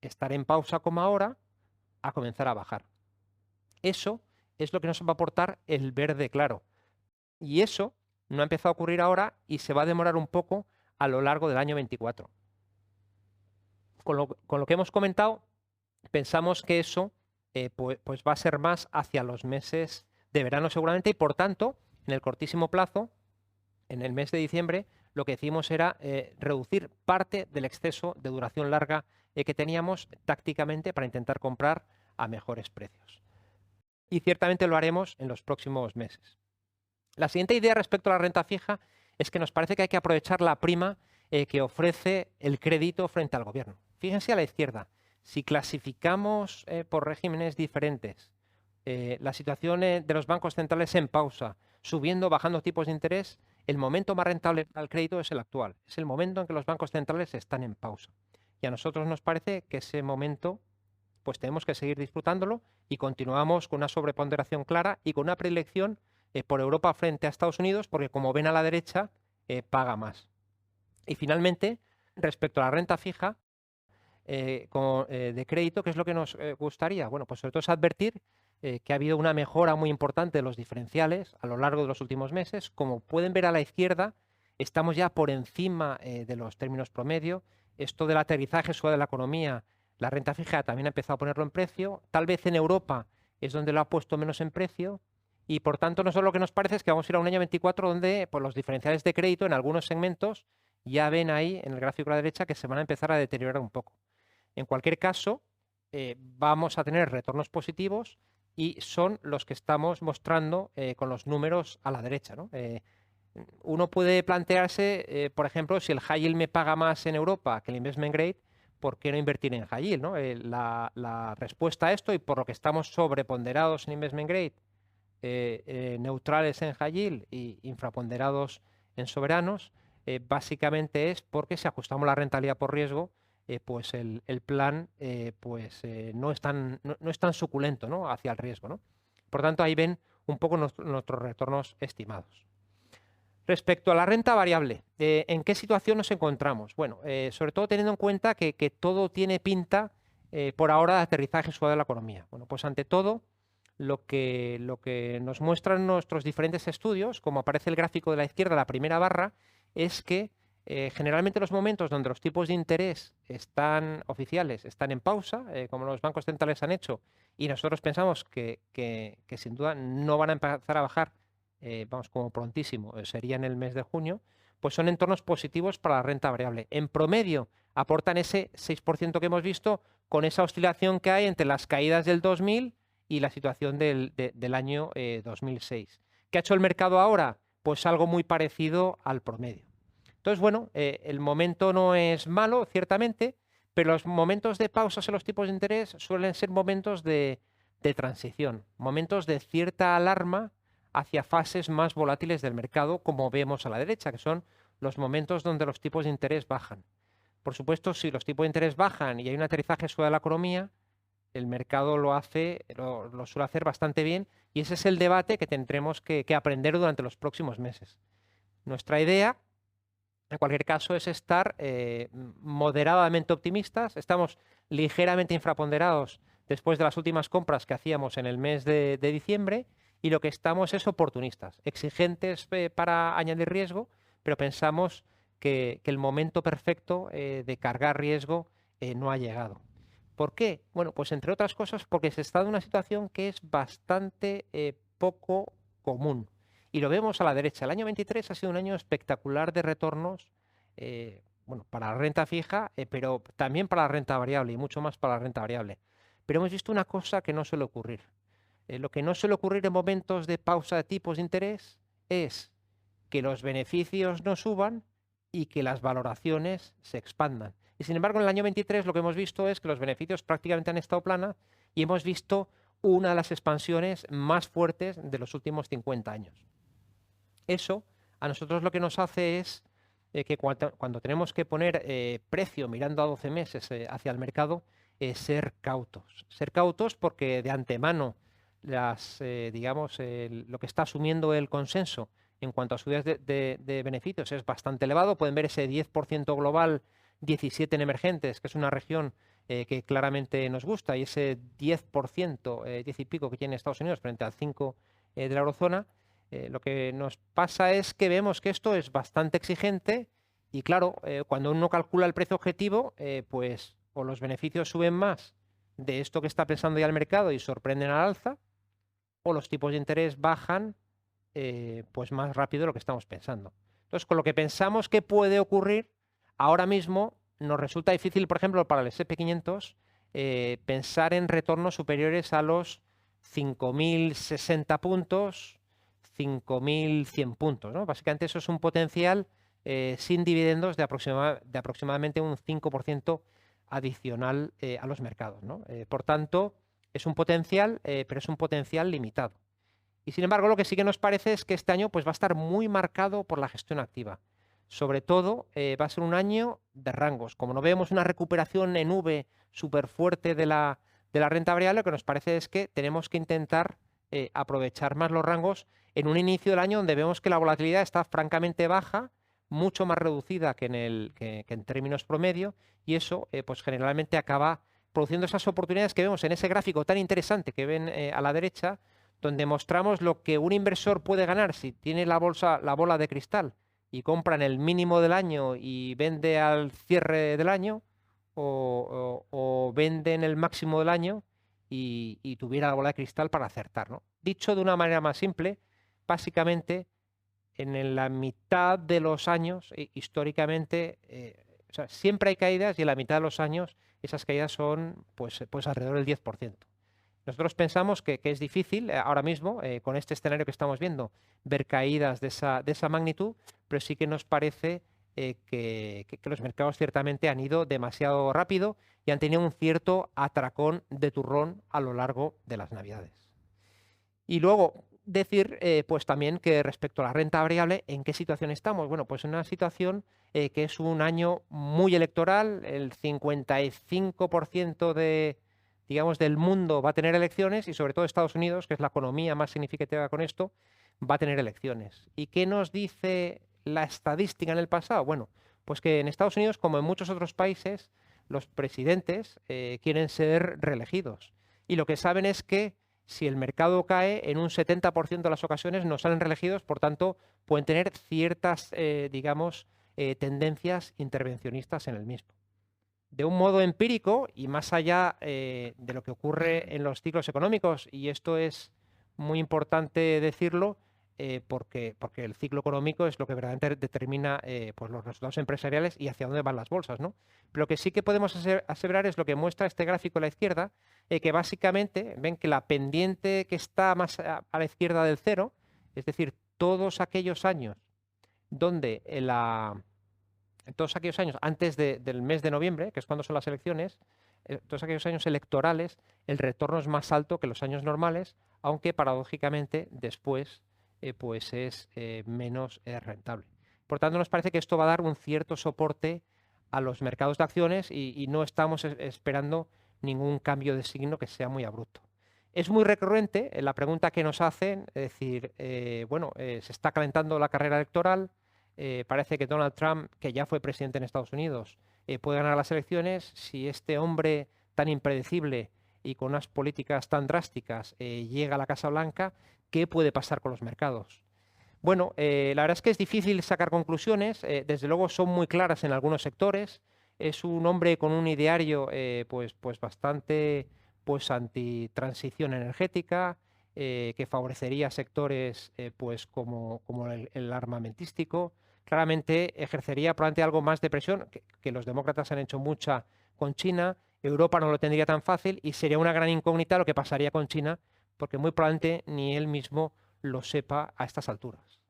estar en pausa como ahora a comenzar a bajar. Eso es lo que nos va a aportar el verde claro. Y eso no ha empezado a ocurrir ahora y se va a demorar un poco a lo largo del año 24. Con lo que hemos comentado, pensamos que eso pues va a ser más hacia los meses de verano seguramente y por tanto, en el cortísimo plazo, en el mes de diciembre, lo que decimos era reducir parte del exceso de duración larga que teníamos tácticamente para intentar comprar a mejores precios. Y ciertamente lo haremos en los próximos meses. La siguiente idea respecto a la renta fija es que nos parece que hay que aprovechar la prima que ofrece el crédito frente al gobierno. Fíjense a la izquierda, si clasificamos por regímenes diferentes la situación de los bancos centrales en pausa, subiendo o bajando tipos de interés, el momento más rentable al crédito es el actual. Es el momento en que los bancos centrales están en pausa. Y a nosotros nos parece que ese momento pues tenemos que seguir disfrutándolo y continuamos con una sobreponderación clara y con una predilección por Europa frente a Estados Unidos, porque como ven a la derecha, paga más. Y finalmente, respecto a la renta fija de crédito, ¿qué es lo que nos gustaría? Bueno, pues sobre todo es advertir que ha habido una mejora muy importante de los diferenciales a lo largo de los últimos meses. Como pueden ver a la izquierda, estamos ya por encima de los términos promedio. Esto del aterrizaje suave de la economía, la renta fija también ha empezado a ponerlo en precio. Tal vez en Europa es donde lo ha puesto menos en precio. Y por tanto, nosotros lo que nos parece es que vamos a ir a un año 24 donde pues, los diferenciales de crédito en algunos segmentos ya ven ahí en el gráfico a la derecha que se van a empezar a deteriorar un poco. En cualquier caso, vamos a tener retornos positivos y son los que estamos mostrando con los números a la derecha, ¿no? Uno puede plantearse, por ejemplo, si el high yield me paga más en Europa que el investment grade, ¿por qué no invertir en high yield, ¿no? La respuesta a esto, y por lo que estamos sobreponderados en investment grade, neutrales en high yield y infraponderados en soberanos, básicamente es porque si ajustamos la rentabilidad por riesgo, pues el plan no es tan suculento, ¿no? Hacia el riesgo, ¿no? Por tanto, ahí ven un poco nuestros retornos estimados. Respecto a la renta variable, ¿en qué situación nos encontramos? Bueno, sobre todo teniendo en cuenta que todo tiene pinta por ahora de aterrizaje suave de la economía. Bueno, pues ante todo, lo que nos muestran nuestros diferentes estudios, como aparece el gráfico de la izquierda, la primera barra, es que generalmente los momentos donde los tipos de interés oficiales están en pausa, como los bancos centrales han hecho, y nosotros pensamos que sin duda no van a empezar a bajar, vamos, como prontísimo, sería en el mes de junio, pues son entornos positivos para la renta variable. En promedio aportan ese 6% que hemos visto con esa oscilación que hay entre las caídas del 2000 y la situación del año 2006. ¿Qué ha hecho el mercado ahora? Pues algo muy parecido al promedio. Entonces, bueno, el momento no es malo, ciertamente, pero los momentos de pausas en los tipos de interés suelen ser momentos de transición, momentos de cierta alarma hacia fases más volátiles del mercado, como vemos a la derecha, que son los momentos donde los tipos de interés bajan. Por supuesto, si los tipos de interés bajan y hay un aterrizaje suave de la economía, el mercado lo suele hacer bastante bien, y ese es el debate que tendremos que aprender durante los próximos meses. Nuestra idea, en cualquier caso, es estar moderadamente optimistas. Estamos ligeramente infraponderados después de las últimas compras que hacíamos en el mes de diciembre, y lo que estamos es oportunistas, exigentes para añadir riesgo, pero pensamos que el momento perfecto de cargar riesgo no ha llegado. ¿Por qué? Bueno, pues entre otras cosas porque se está en una situación que es bastante poco común. Y lo vemos a la derecha. El año 23 ha sido un año espectacular de retornos, bueno, para la renta fija, pero también para la renta variable y mucho más para la renta variable. Pero hemos visto una cosa que no suele ocurrir. Lo que no suele ocurrir en momentos de pausa de tipos de interés es que los beneficios no suban y que las valoraciones se expandan. Y sin embargo, en el año 23 lo que hemos visto es que los beneficios prácticamente han estado planos y hemos visto una de las expansiones más fuertes de los últimos 50 años. Eso a nosotros lo que nos hace es que cuando tenemos que poner precio mirando a 12 meses hacia el mercado, ser cautos. Ser cautos porque de antemano lo que está asumiendo el consenso en cuanto a subidas de beneficios es bastante elevado. Pueden ver ese 10% global, 17 en emergentes, que es una región que claramente nos gusta, y ese 10%, 10 y pico que tiene Estados Unidos frente al 5% de la eurozona. Lo que nos pasa es que vemos que esto es bastante exigente y claro, cuando uno calcula el precio objetivo, pues o los beneficios suben más de esto que está pensando ya el mercado y sorprenden al alza, o los tipos de interés bajan pues más rápido de lo que estamos pensando. Entonces, con lo que pensamos que puede ocurrir, ahora mismo nos resulta difícil, por ejemplo, para el S&P 500, pensar en retornos superiores a los 5.060 puntos, 5.100 puntos, ¿no? Básicamente eso es un potencial sin dividendos de aproximadamente un 5% adicional a los mercados, ¿no? Por tanto, es un potencial, pero es un potencial limitado. Y sin embargo, lo que sí que nos parece es que este año pues, va a estar muy marcado por la gestión activa. Sobre todo, va a ser un año de rangos. Como no vemos una recuperación en V súper fuerte de la renta variable, lo que nos parece es que tenemos que intentar aprovechar más los rangos en un inicio del año donde vemos que la volatilidad está francamente baja, mucho más reducida que en términos promedio, y eso pues generalmente acaba produciendo esas oportunidades que vemos en ese gráfico tan interesante que ven a la derecha, donde mostramos lo que un inversor puede ganar si tiene la bola de cristal y compra en el mínimo del año y vende al cierre del año, o vende en el máximo del año y tuviera la bola de cristal para acertar, ¿no? Dicho de una manera más simple, básicamente en la mitad de los años, históricamente, o sea, siempre hay caídas y en la mitad de los años esas caídas son pues alrededor del 10%. Nosotros pensamos que es difícil ahora mismo, con este escenario que estamos viendo, ver caídas de esa magnitud, pero sí que nos parece que los mercados ciertamente han ido demasiado rápido y han tenido un cierto atracón de turrón a lo largo de las Navidades. Y luego decir pues también que respecto a la renta variable, ¿en qué situación estamos? Bueno, pues en una situación que es un año muy electoral, el 55% del mundo va a tener elecciones y sobre todo Estados Unidos, que es la economía más significativa con esto, va a tener elecciones. ¿Y qué nos dice la estadística en el pasado? Bueno, pues que en Estados Unidos, como en muchos otros países, los presidentes quieren ser reelegidos. Y lo que saben es que si el mercado cae, en un 70% de las ocasiones no salen reelegidos, por tanto, pueden tener ciertas, tendencias intervencionistas en el mismo. De un modo empírico y más allá de lo que ocurre en los ciclos económicos, y esto es muy importante decirlo, porque el ciclo económico es lo que verdaderamente determina pues los resultados empresariales y hacia dónde van las bolsas, ¿no? Pero lo que sí que podemos aseverar es lo que muestra este gráfico a la izquierda, que básicamente ven que la pendiente que está más a la izquierda del cero, es decir, todos aquellos años donde todos aquellos años antes del mes de noviembre, que es cuando son las elecciones, todos aquellos años electorales, el retorno es más alto que los años normales, aunque paradójicamente después pues es menos rentable. Por tanto, nos parece que esto va a dar un cierto soporte a los mercados de acciones y no estamos esperando ningún cambio de signo que sea muy abrupto. Es muy recurrente la pregunta que nos hacen, es decir, se está calentando la carrera electoral, parece que Donald Trump, que ya fue presidente en Estados Unidos, puede ganar las elecciones. Si este hombre tan impredecible y con unas políticas tan drásticas llega a la Casa Blanca, ¿qué puede pasar con los mercados? Bueno, la verdad es que es difícil sacar conclusiones, desde luego son muy claras en algunos sectores. Es un hombre con un ideario pues bastante antitransición energética, que favorecería sectores pues como el armamentístico. Claramente ejercería probablemente algo más de presión, que los demócratas han hecho mucha con China. Europa no lo tendría tan fácil y sería una gran incógnita lo que pasaría con China, porque muy probablemente ni él mismo lo sepa a estas alturas.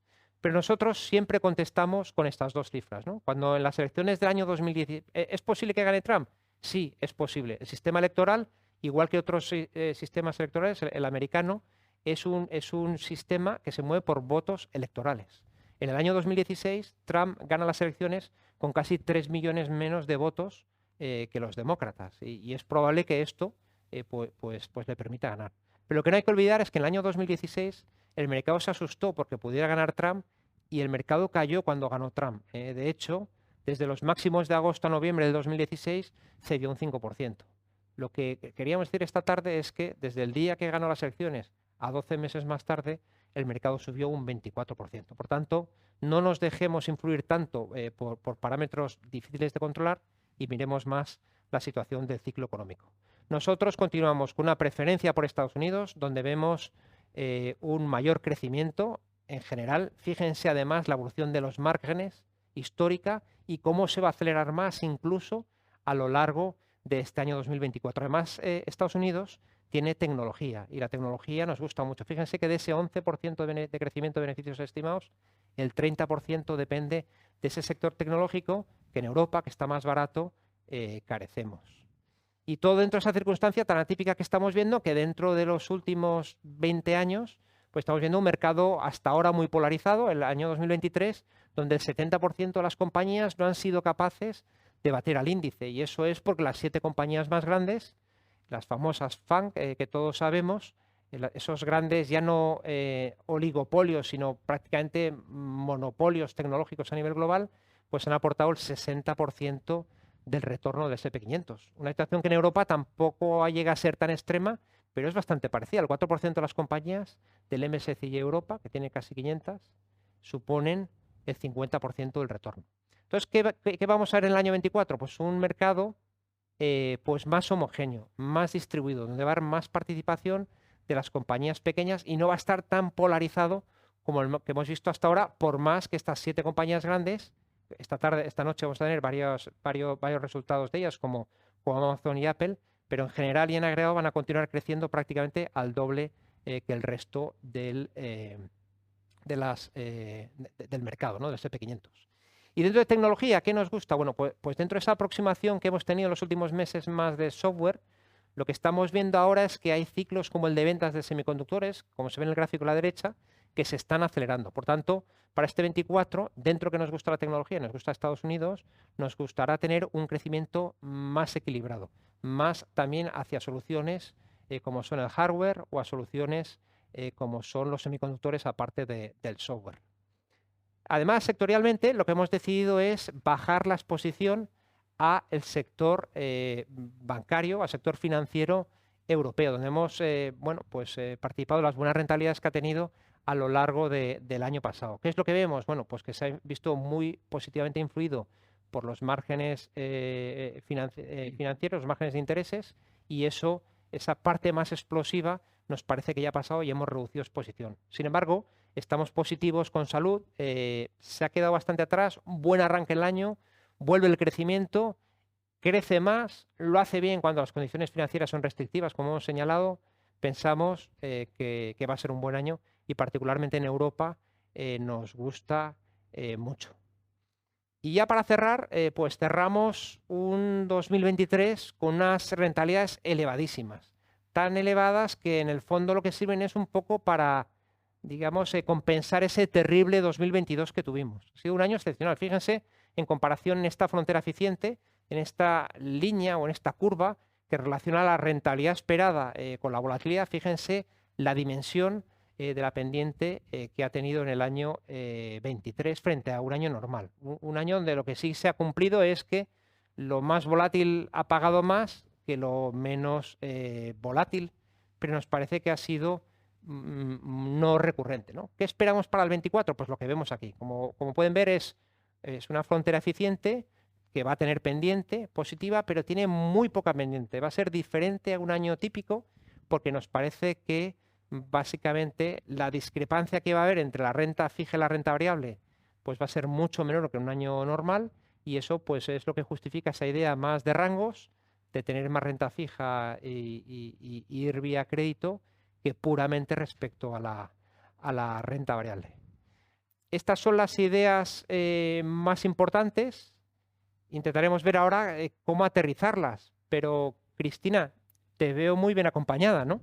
Pero nosotros siempre contestamos con estas dos cifras, ¿no? Cuando en las elecciones del año 2010, ¿es posible que gane Trump? Sí, es posible. El sistema electoral, igual que otros sistemas electorales, el americano, es un sistema que se mueve por votos electorales. En el año 2016, Trump gana las elecciones con casi 3 millones menos de votos que los demócratas. Y es probable que esto pues le permita ganar. Pero lo que no hay que olvidar es que en el año 2016 el mercado se asustó porque pudiera ganar Trump y el mercado cayó cuando ganó Trump. De hecho, desde los máximos de agosto a noviembre del 2016 se dio un 5%. Lo que queríamos decir esta tarde es que desde el día que ganó las elecciones a 12 meses más tarde, el mercado subió un 24%. Por tanto, no nos dejemos influir tanto por parámetros difíciles de controlar y miremos más la situación del ciclo económico. Nosotros continuamos con una preferencia por Estados Unidos, donde vemos un mayor crecimiento en general. Fíjense además la evolución de los márgenes histórica y cómo se va a acelerar más incluso a lo largo de este año 2024. Además, Estados Unidos tiene tecnología y la tecnología nos gusta mucho. Fíjense que de ese 11% de crecimiento de beneficios estimados, el 30% depende de ese sector tecnológico que en Europa, que está más barato, carecemos. Y todo dentro de esa circunstancia tan atípica que estamos viendo, que dentro de los últimos 20 años, pues estamos viendo un mercado hasta ahora muy polarizado, el año 2023, donde el 70% de las compañías no han sido capaces de bater al índice. Y eso es porque las 7 compañías más grandes, las famosas FANG, que todos sabemos, esos grandes ya no oligopolios, sino prácticamente monopolios tecnológicos a nivel global, pues han aportado el 60% del retorno del SP500. Una situación que en Europa tampoco llega a ser tan extrema, pero es bastante parecida. El 4% de las compañías del MSCI Europa, que tiene casi 500, suponen el 50% del retorno. Entonces, ¿qué vamos a ver en el año 24? Pues un mercado pues más homogéneo, más distribuido, donde va a haber más participación de las compañías pequeñas y no va a estar tan polarizado como el que hemos visto hasta ahora, por más que estas 7 compañías grandes, esta noche vamos a tener varios resultados de ellas, como Amazon y Apple, pero en general y en agregado van a continuar creciendo prácticamente al doble que el resto del mercado, ¿no? Del SP500. Y dentro de tecnología, ¿qué nos gusta? Bueno, pues dentro de esa aproximación que hemos tenido en los últimos meses más de software, lo que estamos viendo ahora es que hay ciclos como el de ventas de semiconductores, como se ve en el gráfico a la derecha, que se están acelerando. Por tanto, para este 24, dentro que nos gusta la tecnología, nos gusta Estados Unidos, nos gustará tener un crecimiento más equilibrado, más también hacia soluciones como son el hardware o a soluciones como son los semiconductores aparte del software. Además, sectorialmente, lo que hemos decidido es bajar la exposición al sector bancario, al sector financiero europeo, donde hemos participado en las buenas rentabilidades que ha tenido a lo largo del año pasado. ¿Qué es lo que vemos? Bueno, pues que se ha visto muy positivamente influido por los márgenes financieros, los márgenes de intereses, y esa parte más explosiva nos parece que ya ha pasado y hemos reducido exposición. Sin embargo, estamos positivos con salud, se ha quedado bastante atrás, un buen arranque el año, vuelve el crecimiento, crece más, lo hace bien cuando las condiciones financieras son restrictivas, como hemos señalado, pensamos que va a ser un buen año y particularmente en Europa nos gusta mucho. Y ya para cerrar, pues cerramos un 2023 con unas rentabilidades elevadísimas, tan elevadas que en el fondo lo que sirven es un poco para, digamos, compensar ese terrible 2022 que tuvimos. Ha sido un año excepcional. Fíjense, en comparación en esta frontera eficiente, en esta línea o en esta curva que relaciona la rentabilidad esperada con la volatilidad, fíjense la dimensión de la pendiente que ha tenido en el año 23 frente a un año normal. Un año donde lo que sí se ha cumplido es que lo más volátil ha pagado más que lo menos volátil, pero nos parece que ha sido no recurrente, ¿no? ¿Qué esperamos para el 24? Pues lo que vemos aquí. Como pueden ver, es una frontera eficiente que va a tener pendiente positiva, pero tiene muy poca pendiente. Va a ser diferente a un año típico porque nos parece que básicamente la discrepancia que va a haber entre la renta fija y la renta variable pues va a ser mucho menor que en un año normal, y eso pues es lo que justifica esa idea más de rangos, de tener más renta fija y ir vía crédito que puramente respecto a la renta variable. Estas son las ideas más importantes. Intentaremos ver ahora cómo aterrizarlas, pero Cristina, te veo muy bien acompañada, ¿no?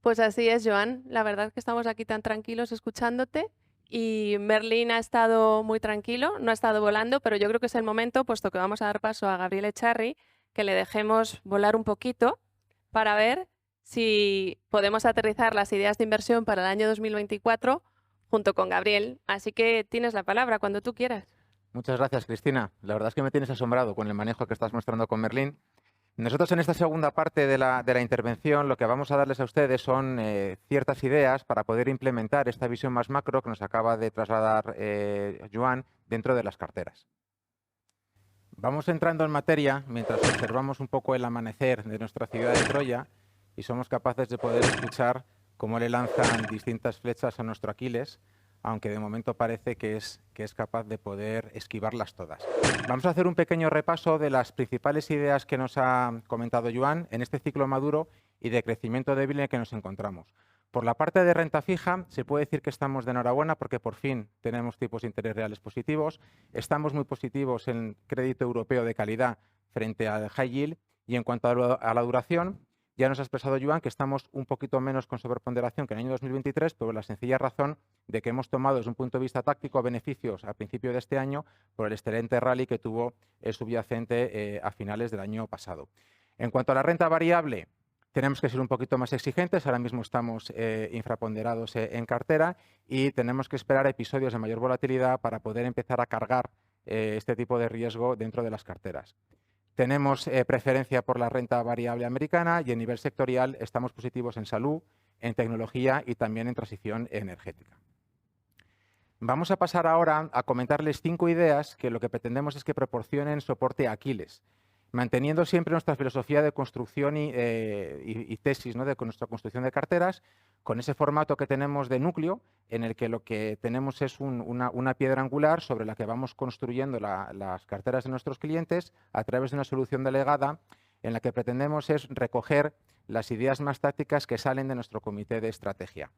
Pues así es, Joan. La verdad es que estamos aquí tan tranquilos escuchándote y Merlin ha estado muy tranquilo, no ha estado volando, pero yo creo que es el momento, puesto que vamos a dar paso a Gabriel Echarri, que le dejemos volar un poquito para ver si podemos aterrizar las ideas de inversión para el año 2024 junto con Gabriel. Así que tienes la palabra cuando tú quieras. Muchas gracias, Cristina. La verdad es que me tienes asombrado con el manejo que estás mostrando con Merlin. Nosotros en esta segunda parte de la intervención lo que vamos a darles a ustedes son ciertas ideas para poder implementar esta visión más macro que nos acaba de trasladar Joan dentro de las carteras. Vamos entrando en materia mientras observamos un poco el amanecer de nuestra ciudad de Troya y somos capaces de poder escuchar cómo le lanzan distintas flechas a nuestro Aquiles, aunque de momento parece que es capaz de poder esquivarlas todas. Vamos a hacer un pequeño repaso de las principales ideas que nos ha comentado Joan en este ciclo maduro y de crecimiento débil en el que nos encontramos. Por la parte de renta fija, se puede decir que estamos de enhorabuena porque por fin tenemos tipos de interés reales positivos, estamos muy positivos en crédito europeo de calidad frente al high yield y en cuanto a la duración, ya nos ha expresado Joan que estamos un poquito menos con sobreponderación que en el año 2023, pero la sencilla razón de que hemos tomado desde un punto de vista táctico beneficios al principio de este año por el excelente rally que tuvo el subyacente a finales del año pasado. En cuanto a la renta variable, tenemos que ser un poquito más exigentes, ahora mismo estamos infraponderados en cartera y tenemos que esperar episodios de mayor volatilidad para poder empezar a cargar este tipo de riesgo dentro de las carteras. Tenemos preferencia por la renta variable americana y a nivel sectorial estamos positivos en salud, en tecnología y también en transición energética. Vamos a pasar ahora a comentarles 5 ideas que lo que pretendemos es que proporcionen soporte a Aquiles, manteniendo siempre nuestra filosofía de construcción y tesis, ¿no?, de nuestra construcción de carteras, con ese formato que tenemos de núcleo, en el que lo que tenemos es una piedra angular sobre la que vamos construyendo las carteras de nuestros clientes a través de una solución delegada en la que pretendemos es recoger las ideas más tácticas que salen de nuestro comité de estrategia.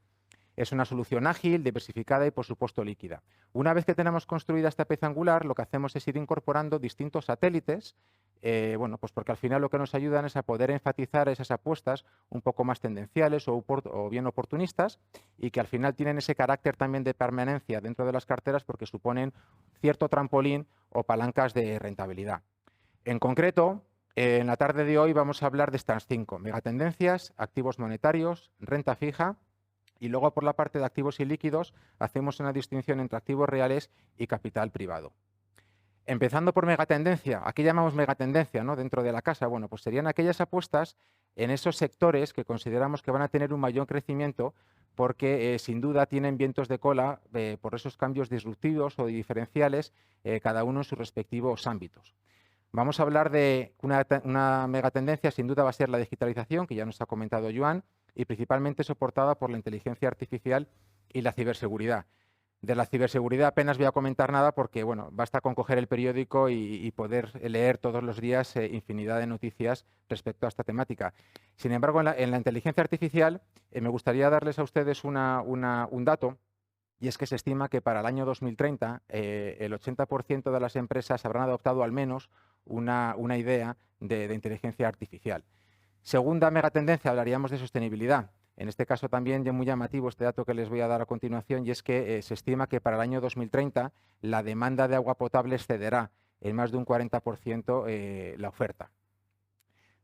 Es una solución ágil, diversificada y, por supuesto, líquida. Una vez que tenemos construida esta pieza angular, lo que hacemos es ir incorporando distintos satélites, bueno, pues porque al final lo que nos ayudan es a poder enfatizar esas apuestas un poco más tendenciales o bien oportunistas y que al final tienen ese carácter también de permanencia dentro de las carteras porque suponen cierto trampolín o palancas de rentabilidad. En concreto, en la tarde de hoy vamos a hablar de estas 5: megatendencias, activos monetarios, renta fija. Y luego, por la parte de activos y líquidos, hacemos una distinción entre activos reales y capital privado. Empezando por megatendencia, ¿a qué llamamos megatendencia, ¿no?, dentro de la casa? Bueno, pues serían aquellas apuestas en esos sectores que consideramos que van a tener un mayor crecimiento porque sin duda tienen vientos de cola por esos cambios disruptivos o diferenciales, cada uno en sus respectivos ámbitos. Vamos a hablar de una megatendencia, sin duda va a ser la digitalización, que ya nos ha comentado Joan, y principalmente soportada por la inteligencia artificial y la ciberseguridad. De la ciberseguridad apenas voy a comentar nada porque, bueno, basta con coger el periódico y poder leer todos los días infinidad de noticias respecto a esta temática. Sin embargo, en la inteligencia artificial me gustaría darles a ustedes un dato, y es que se estima que para el año 2030 el 80% de las empresas habrán adoptado al menos una idea de inteligencia artificial. Segunda megatendencia, hablaríamos de sostenibilidad. En este caso también es muy llamativo este dato que les voy a dar a continuación y es que se estima que para el año 2030 la demanda de agua potable excederá en más de un 40% la oferta.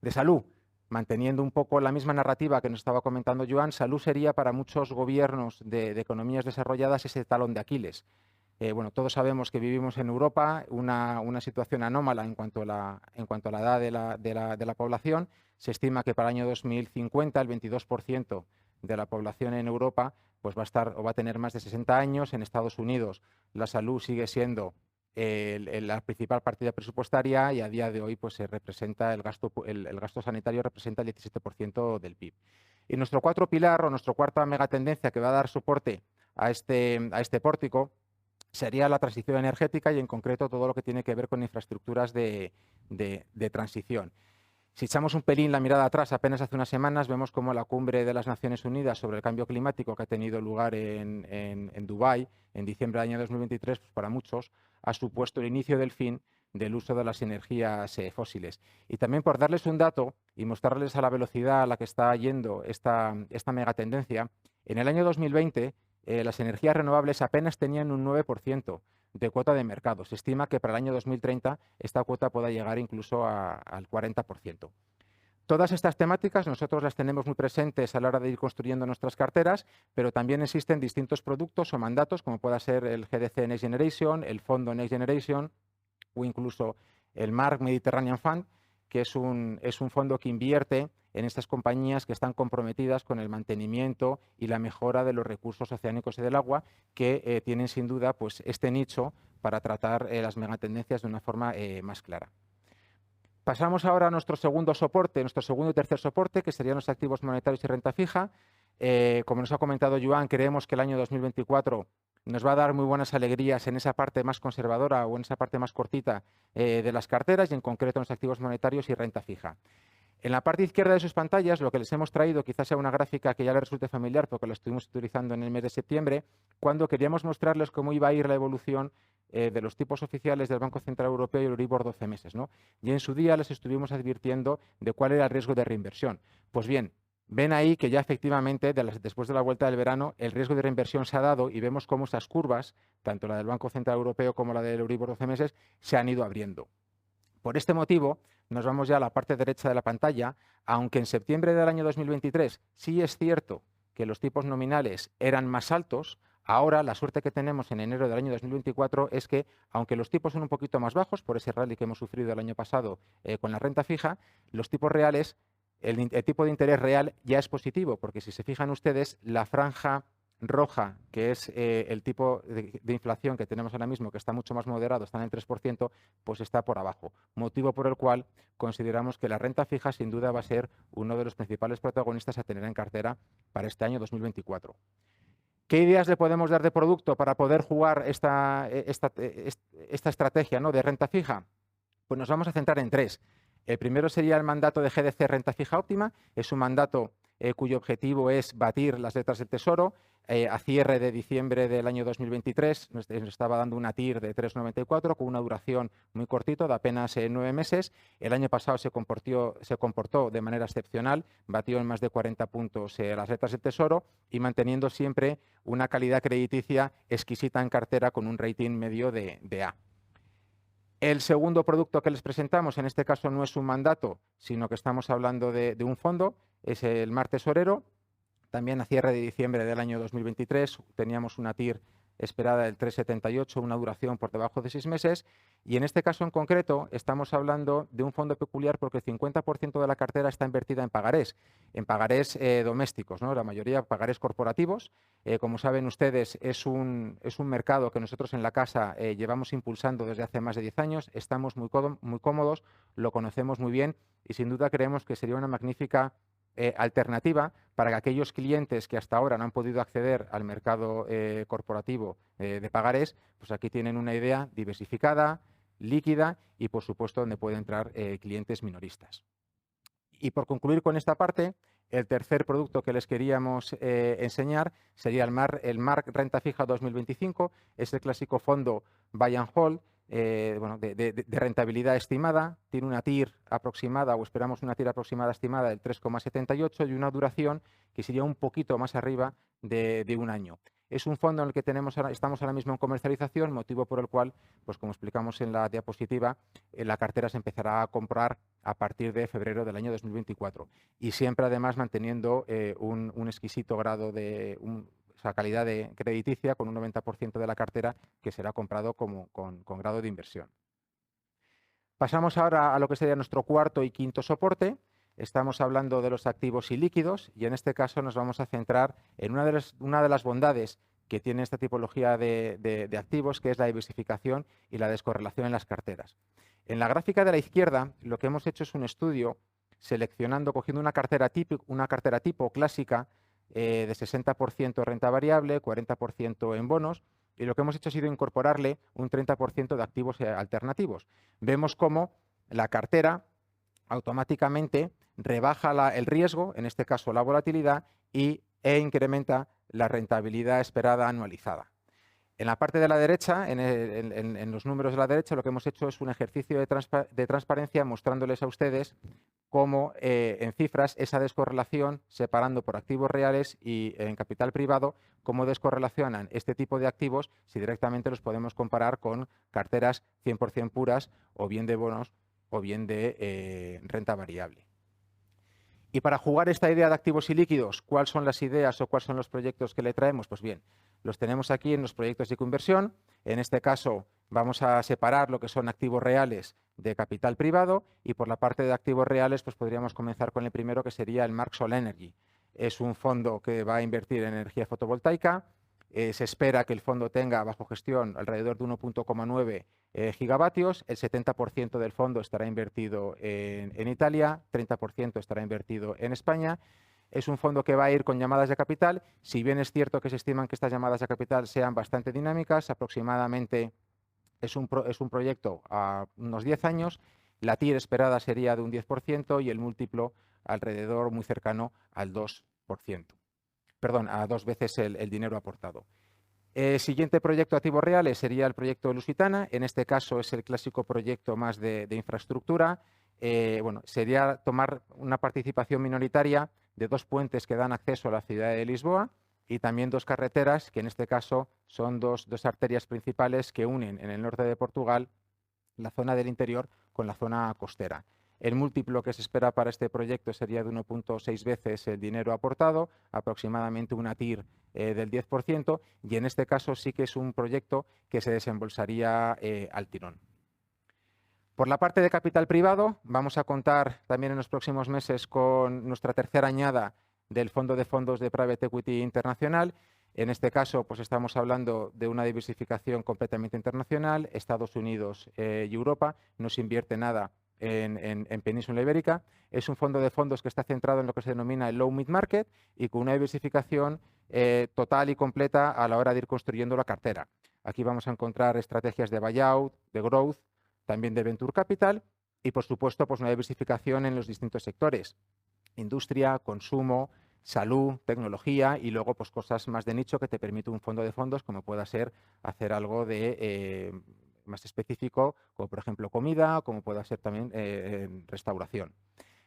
De salud, manteniendo un poco la misma narrativa que nos estaba comentando Joan, salud sería para muchos gobiernos de economías desarrolladas ese talón de Aquiles. Bueno, todos sabemos que vivimos en Europa una situación anómala en cuanto a la edad de la población. Se estima que para el año 2050 el 22% de la población en Europa pues va a estar o va a tener más de 60 años. En Estados Unidos la salud sigue siendo la principal partida presupuestaria y a día de hoy pues se representa el gasto sanitario representa el 17% del PIB. Y nuestro cuarto pilar o nuestra cuarta megatendencia que va a dar soporte a este pórtico sería la transición energética y en concreto todo lo que tiene que ver con infraestructuras de transición. Si echamos un pelín la mirada atrás, apenas hace unas semanas vemos cómo la cumbre de las Naciones Unidas sobre el cambio climático que ha tenido lugar en Dubái en diciembre del año 2023, pues para muchos ha supuesto el inicio del fin del uso de las energías fósiles. Y también por darles un dato y mostrarles a la velocidad a la que está yendo esta megatendencia, en el año 2020 las energías renovables apenas tenían un 9% de cuota de mercado. Se estima que para el año 2030 esta cuota pueda llegar incluso al 40%. Todas estas temáticas nosotros las tenemos muy presentes a la hora de ir construyendo nuestras carteras, pero también existen distintos productos o mandatos, como pueda ser el GDC Next Generation, el fondo Next Generation o incluso el Mark Mediterranean Fund, que es un fondo que invierte en estas compañías que están comprometidas con el mantenimiento y la mejora de los recursos oceánicos y del agua, que tienen sin duda pues, este nicho para tratar las megatendencias de una forma más clara. Pasamos ahora a nuestro segundo soporte, nuestro segundo y tercer soporte, que serían los activos monetarios y renta fija. Como nos ha comentado Joan, creemos que el año 2024 nos va a dar muy buenas alegrías en esa parte más conservadora o en esa parte más cortita de las carteras y en concreto en los activos monetarios y renta fija. En la parte izquierda de sus pantallas, lo que les hemos traído quizás sea una gráfica que ya les resulte familiar porque la estuvimos utilizando en el mes de septiembre, cuando queríamos mostrarles cómo iba a ir la evolución de los tipos oficiales del Banco Central Europeo y el Euribor 12 meses, ¿no? Y en su día les estuvimos advirtiendo de cuál era el riesgo de reinversión. Pues bien, ven ahí que ya efectivamente, después de la vuelta del verano, el riesgo de reinversión se ha dado y vemos cómo esas curvas, tanto la del Banco Central Europeo como la del Euribor 12 meses, se han ido abriendo. Por este motivo, nos vamos ya a la parte derecha de la pantalla, aunque en septiembre del año 2023 sí es cierto que los tipos nominales eran más altos, ahora la suerte que tenemos en enero del año 2024 es que, aunque los tipos son un poquito más bajos por ese rally que hemos sufrido el año pasado con la renta fija, los tipos reales, el tipo de interés real ya es positivo, porque si se fijan ustedes, la franja roja, que es el tipo de inflación que tenemos ahora mismo, que está mucho más moderado, está en el 3%, pues está por abajo. Motivo por el cual consideramos que la renta fija sin duda va a ser uno de los principales protagonistas a tener en cartera para este año 2024. ¿Qué ideas le podemos dar de producto para poder jugar esta estrategia, ¿no?, de renta fija? Pues nos vamos a centrar en tres. El primero sería el mandato de GDC Renta Fija Óptima. Es un mandato cuyo objetivo es batir las letras del Tesoro. A cierre de diciembre del año 2023 nos estaba dando una TIR de 3,94 con una duración muy cortita de apenas 9 meses. El año pasado se comportó de manera excepcional, batió en más de 40 puntos las letras del Tesoro y manteniendo siempre una calidad crediticia exquisita en cartera con un rating medio de A. El segundo producto que les presentamos, en este caso no es un mandato, sino que estamos hablando de un fondo, es el Mar Tesorero. También a cierre de diciembre del año 2023 teníamos una TIR esperada del 3,78, una duración por debajo de 6 meses. Y en este caso en concreto estamos hablando de un fondo peculiar porque el 50% de la cartera está invertida en pagarés domésticos, ¿no? La mayoría pagarés corporativos. Como saben ustedes, es un mercado que nosotros en la casa llevamos impulsando desde hace más de 10 años. Estamos muy cómodos, lo conocemos muy bien y sin duda creemos que sería una magnífica alternativa para que aquellos clientes que hasta ahora no han podido acceder al mercado corporativo de pagarés, pues aquí tienen una idea diversificada, líquida y, por supuesto, donde pueden entrar clientes minoristas. Y por concluir con esta parte, el tercer producto que les queríamos enseñar sería el Mark Renta Fija 2025. Es el clásico fondo Buy and Hold, de rentabilidad estimada. Tiene una TIR aproximada, o esperamos una TIR aproximada estimada del 3,78 y una duración que sería un poquito más arriba de un año. Es un fondo en el que estamos ahora mismo en comercialización, motivo por el cual, pues como explicamos en la diapositiva, la cartera se empezará a comprar a partir de febrero del año 2024 y siempre además manteniendo un exquisito grado de calidad de crediticia con un 90% de la cartera que será comprado con grado de inversión. Pasamos ahora a lo que sería nuestro cuarto y quinto soporte. Estamos hablando de los activos y líquidos y en este caso nos vamos a centrar en una de las bondades que tiene esta tipología de activos, que es la diversificación y la descorrelación en las carteras. En la gráfica de la izquierda lo que hemos hecho es un estudio cogiendo una cartera tipo clásica de 60% renta variable, 40% en bonos, y lo que hemos hecho ha sido incorporarle un 30% de activos alternativos. Vemos cómo la cartera automáticamente rebaja el riesgo, en este caso la volatilidad, e incrementa la rentabilidad esperada anualizada. En la parte de la derecha, en los números de la derecha, lo que hemos hecho es un ejercicio de transparencia mostrándoles a ustedes cómo en cifras esa descorrelación, separando por activos reales y en capital privado, cómo descorrelacionan este tipo de activos si directamente los podemos comparar con carteras 100% puras o bien de bonos o bien de renta variable. Y para jugar esta idea de activos y líquidos, ¿cuáles son las ideas o cuáles son los proyectos que le traemos? Pues bien, los tenemos aquí en los proyectos de conversión. En este caso vamos a separar lo que son activos reales de capital privado y por la parte de activos reales pues podríamos comenzar con el primero, que sería el Mark Sol Energy. Es un fondo que va a invertir en energía fotovoltaica. Se espera que el fondo tenga bajo gestión alrededor de 1,9 gigavatios. El 70% del fondo estará invertido en Italia, 30% estará invertido en España. Es un fondo que va a ir con llamadas de capital. Si bien es cierto que se estiman que estas llamadas de capital sean bastante dinámicas, aproximadamente es un proyecto a unos 10 años. La TIR esperada sería de un 10% y el múltiplo alrededor muy cercano al 2%. Perdón, a 2 veces el dinero aportado. Siguiente proyecto activos reales sería el proyecto Lusitana. En este caso es el clásico proyecto más de infraestructura. Bueno, sería tomar una participación minoritaria de 2 puentes que dan acceso a la ciudad de Lisboa y también 2 carreteras, que en este caso son dos arterias principales que unen en el norte de Portugal la zona del interior con la zona costera. El múltiplo que se espera para este proyecto sería de 1,6 veces el dinero aportado, aproximadamente una TIR del 10%, y en este caso sí que es un proyecto que se desembolsaría al tirón. Por la parte de capital privado, vamos a contar también en los próximos meses con nuestra tercera añada del Fondo de Fondos de Private Equity Internacional. En este caso, pues estamos hablando de una diversificación completamente internacional. Estados Unidos y Europa, no se invierte nada en Península Ibérica. Es un fondo de fondos que está centrado en lo que se denomina el low mid market y con una diversificación total y completa a la hora de ir construyendo la cartera. Aquí vamos a encontrar estrategias de buyout, de growth, también de venture capital y, por supuesto, pues una diversificación en los distintos sectores: industria, consumo, salud, tecnología y luego pues cosas más de nicho que te permite un fondo de fondos, como pueda ser hacer algo de más específico, como por ejemplo comida, como pueda ser también restauración.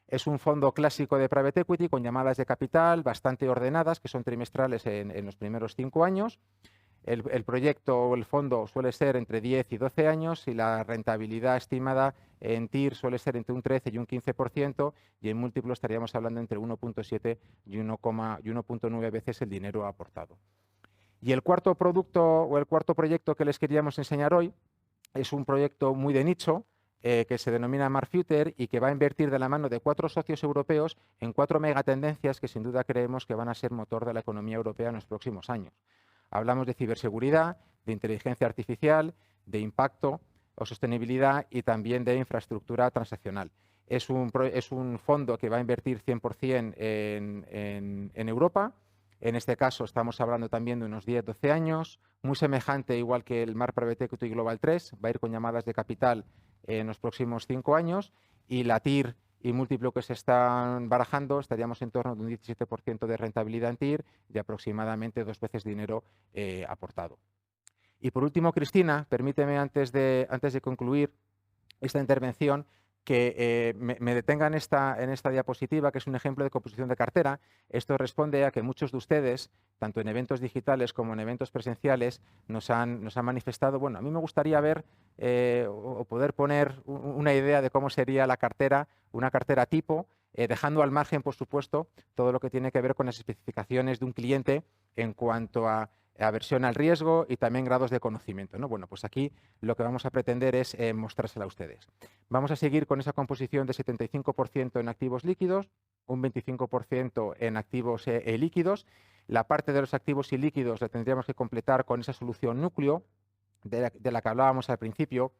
Es un fondo clásico de private equity con llamadas de capital bastante ordenadas, que son trimestrales en los primeros 5 años. El proyecto o el fondo suele ser entre 10 y 12 años y la rentabilidad estimada en TIR suele ser entre un 13 y un 15% y en múltiplo estaríamos hablando entre 1,7 y 1,9 veces el dinero aportado. Y el cuarto producto o el cuarto proyecto que les queríamos enseñar hoy es un proyecto muy de nicho que se denomina Mark Future y que va a invertir de la mano de 4 socios europeos en 4 megatendencias que sin duda creemos que van a ser motor de la economía europea en los próximos años. Hablamos de ciberseguridad, de inteligencia artificial, de impacto o sostenibilidad y también de infraestructura transaccional. Es un fondo que va a invertir 100% en Europa. En este caso estamos hablando también de unos 10-12 años, muy semejante igual que el Mark Private Equity Global 3, va a ir con llamadas de capital en los próximos 5 años y la TIR y múltiplo que se están barajando estaríamos en torno de un 17% de rentabilidad en TIR y aproximadamente 2 veces dinero aportado. Y por último, Cristina, permíteme antes de concluir esta intervención que me detenga en esta diapositiva, que es un ejemplo de composición de cartera. Esto responde a que muchos de ustedes, tanto en eventos digitales como en eventos presenciales, nos han manifestado, bueno, a mí me gustaría ver o poder poner una idea de cómo sería la cartera, una cartera tipo, dejando al margen, por supuesto, todo lo que tiene que ver con las especificaciones de un cliente en cuanto a aversión al riesgo y también grados de conocimiento, ¿no? Bueno, pues aquí lo que vamos a pretender es mostrársela a ustedes. Vamos a seguir con esa composición de 75% en activos líquidos, un 25% en activos líquidos. La parte de los activos y líquidos la tendríamos que completar con esa solución núcleo de la que hablábamos al principio,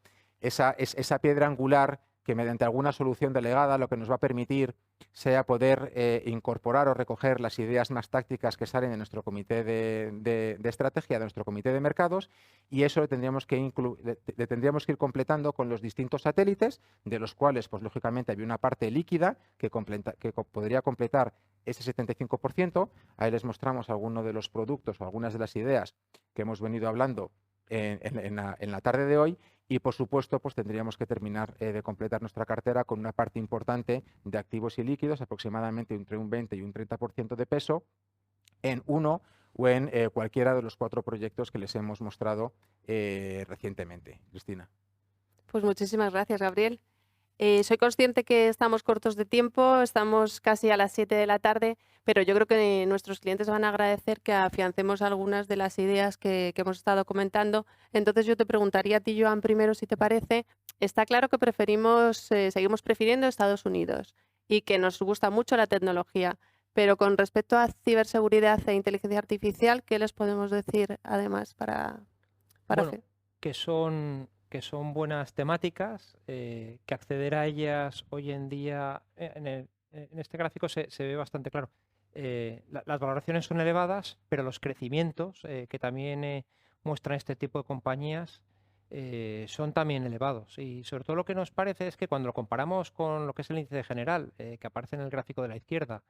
esa piedra angular que mediante alguna solución delegada lo que nos va a permitir sea poder incorporar o recoger las ideas más tácticas que salen de nuestro comité de estrategia, de nuestro comité de mercados, y eso lo tendríamos que ir completando con los distintos satélites, de los cuales, pues lógicamente, había una parte líquida que podría completar ese 75%. Ahí les mostramos algunos de los productos o algunas de las ideas que hemos venido hablando en la tarde de hoy, y por supuesto pues tendríamos que terminar de completar nuestra cartera con una parte importante de activos y líquidos, aproximadamente entre un 20 y un 30% de peso en uno o en cualquiera de los 4 proyectos que les hemos mostrado recientemente. Cristina. Pues muchísimas gracias, Gabriel. Soy consciente que estamos cortos de tiempo, estamos casi a las 7 de la tarde, pero yo creo que nuestros clientes van a agradecer que afiancemos algunas de las ideas que hemos estado comentando. Entonces yo te preguntaría a ti, Joan, primero, si te parece. Está claro que seguimos prefiriendo Estados Unidos y que nos gusta mucho la tecnología, pero con respecto a ciberseguridad e inteligencia artificial, ¿qué les podemos decir además para Bueno, hacer? que son buenas temáticas, que acceder a ellas hoy en día, en este gráfico se ve bastante claro. Las valoraciones son elevadas, pero los crecimientos que también muestran este tipo de compañías son también elevados. Y sobre todo lo que nos parece es que cuando lo comparamos con lo que es el índice general, que aparece en el gráfico de la izquierda,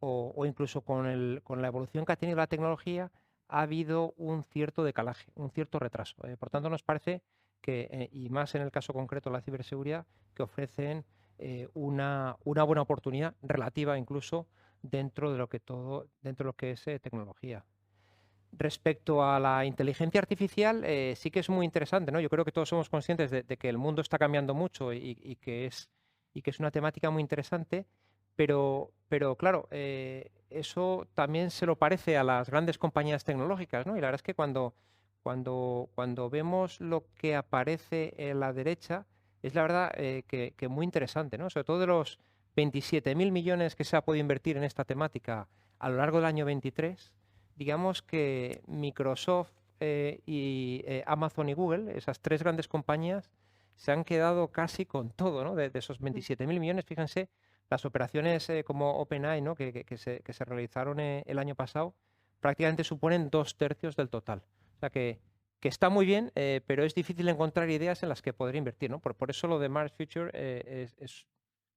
o incluso con la evolución que ha tenido la tecnología, ha habido un cierto decalaje, un cierto retraso. Por tanto, nos parece que, y más en el caso concreto de la ciberseguridad, que ofrecen una buena oportunidad relativa incluso dentro de lo que es tecnología. Respecto a la inteligencia artificial, sí que es muy interesante, ¿no? Yo creo que todos somos conscientes de que el mundo está cambiando mucho y que es una temática muy interesante, pero claro, eso también se lo parece a las grandes compañías tecnológicas, ¿no? Y la verdad es que cuando vemos lo que aparece en la derecha, es la verdad que muy interesante, ¿no? Sobre todo de los 27.000 millones que se ha podido invertir en esta temática a lo largo del año 23, digamos que Microsoft y Amazon y Google, esas 3 grandes compañías, se han quedado casi con todo, ¿no? De esos 27.000 millones, fíjense, las operaciones como OpenAI, ¿no? que se realizaron el año pasado, prácticamente suponen 2/3 del total. O sea que está muy bien, pero es difícil encontrar ideas en las que poder invertir, ¿no? Por eso lo de Mars Future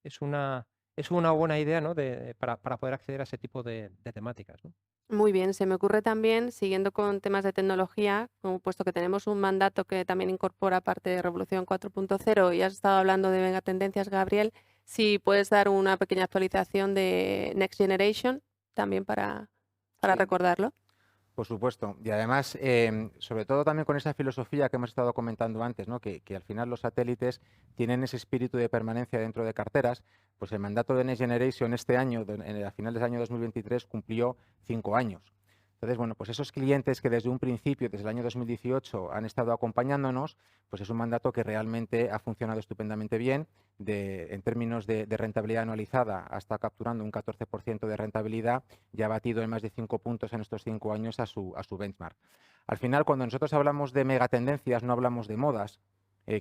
es una buena idea, ¿no? para poder acceder a ese tipo de temáticas, ¿no? Muy bien, se me ocurre también, siguiendo con temas de tecnología, como puesto que tenemos un mandato que también incorpora parte de Revolución 4.0 y has estado hablando de megatendencias, Gabriel, si puedes dar una pequeña actualización de Next Generation también para Sí. recordarlo. Por supuesto. Y además, sobre todo también con esa filosofía que hemos estado comentando antes, ¿no? que al final los satélites tienen ese espíritu de permanencia dentro de carteras, pues el mandato de Next Generation este año, a finales del año 2023, cumplió 5 años. Entonces, bueno, pues esos clientes que desde un principio, desde el año 2018, han estado acompañándonos, pues es un mandato que realmente ha funcionado estupendamente bien. En términos de rentabilidad anualizada, hasta capturando un 14% de rentabilidad y ha batido en más de 5 puntos en estos 5 años a su benchmark. Al final, cuando nosotros hablamos de megatendencias, no hablamos de modas,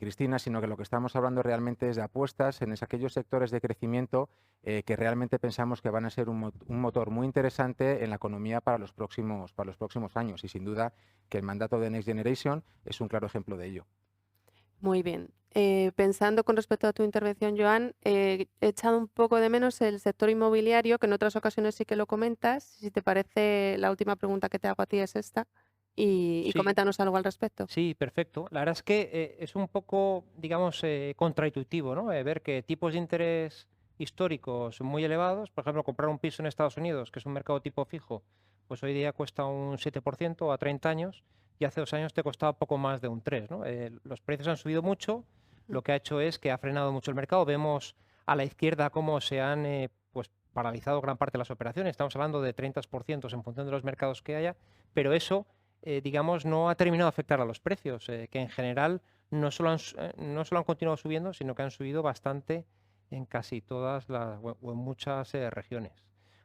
Cristina, sino que lo que estamos hablando realmente es de apuestas en aquellos sectores de crecimiento que realmente pensamos que van a ser un motor muy interesante en la economía para los próximos años. Y sin duda que el mandato de Next Generation es un claro ejemplo de ello. Muy bien. Pensando con respecto a tu intervención, Joan, he echado un poco de menos el sector inmobiliario, que en otras ocasiones sí que lo comentas. Si te parece, la última pregunta que te hago a ti es esta. Y Sí. coméntanos algo al respecto. Sí, perfecto. La verdad es que es un poco, digamos, contraintuitivo, ¿no? Ver que tipos de interés históricos muy elevados, por ejemplo, comprar un piso en Estados Unidos, que es un mercado tipo fijo, pues hoy día cuesta un 7% a 30 años y hace 2 años te costaba poco más de un 3%, ¿no? Los precios han subido mucho, lo que ha hecho es que ha frenado mucho el mercado. Vemos a la izquierda cómo se han pues paralizado gran parte de las operaciones. Estamos hablando de 30% en función de los mercados que haya, pero eso digamos, no ha terminado de afectar a los precios, que en general no solo han continuado subiendo, sino que han subido bastante en casi todas o en muchas regiones.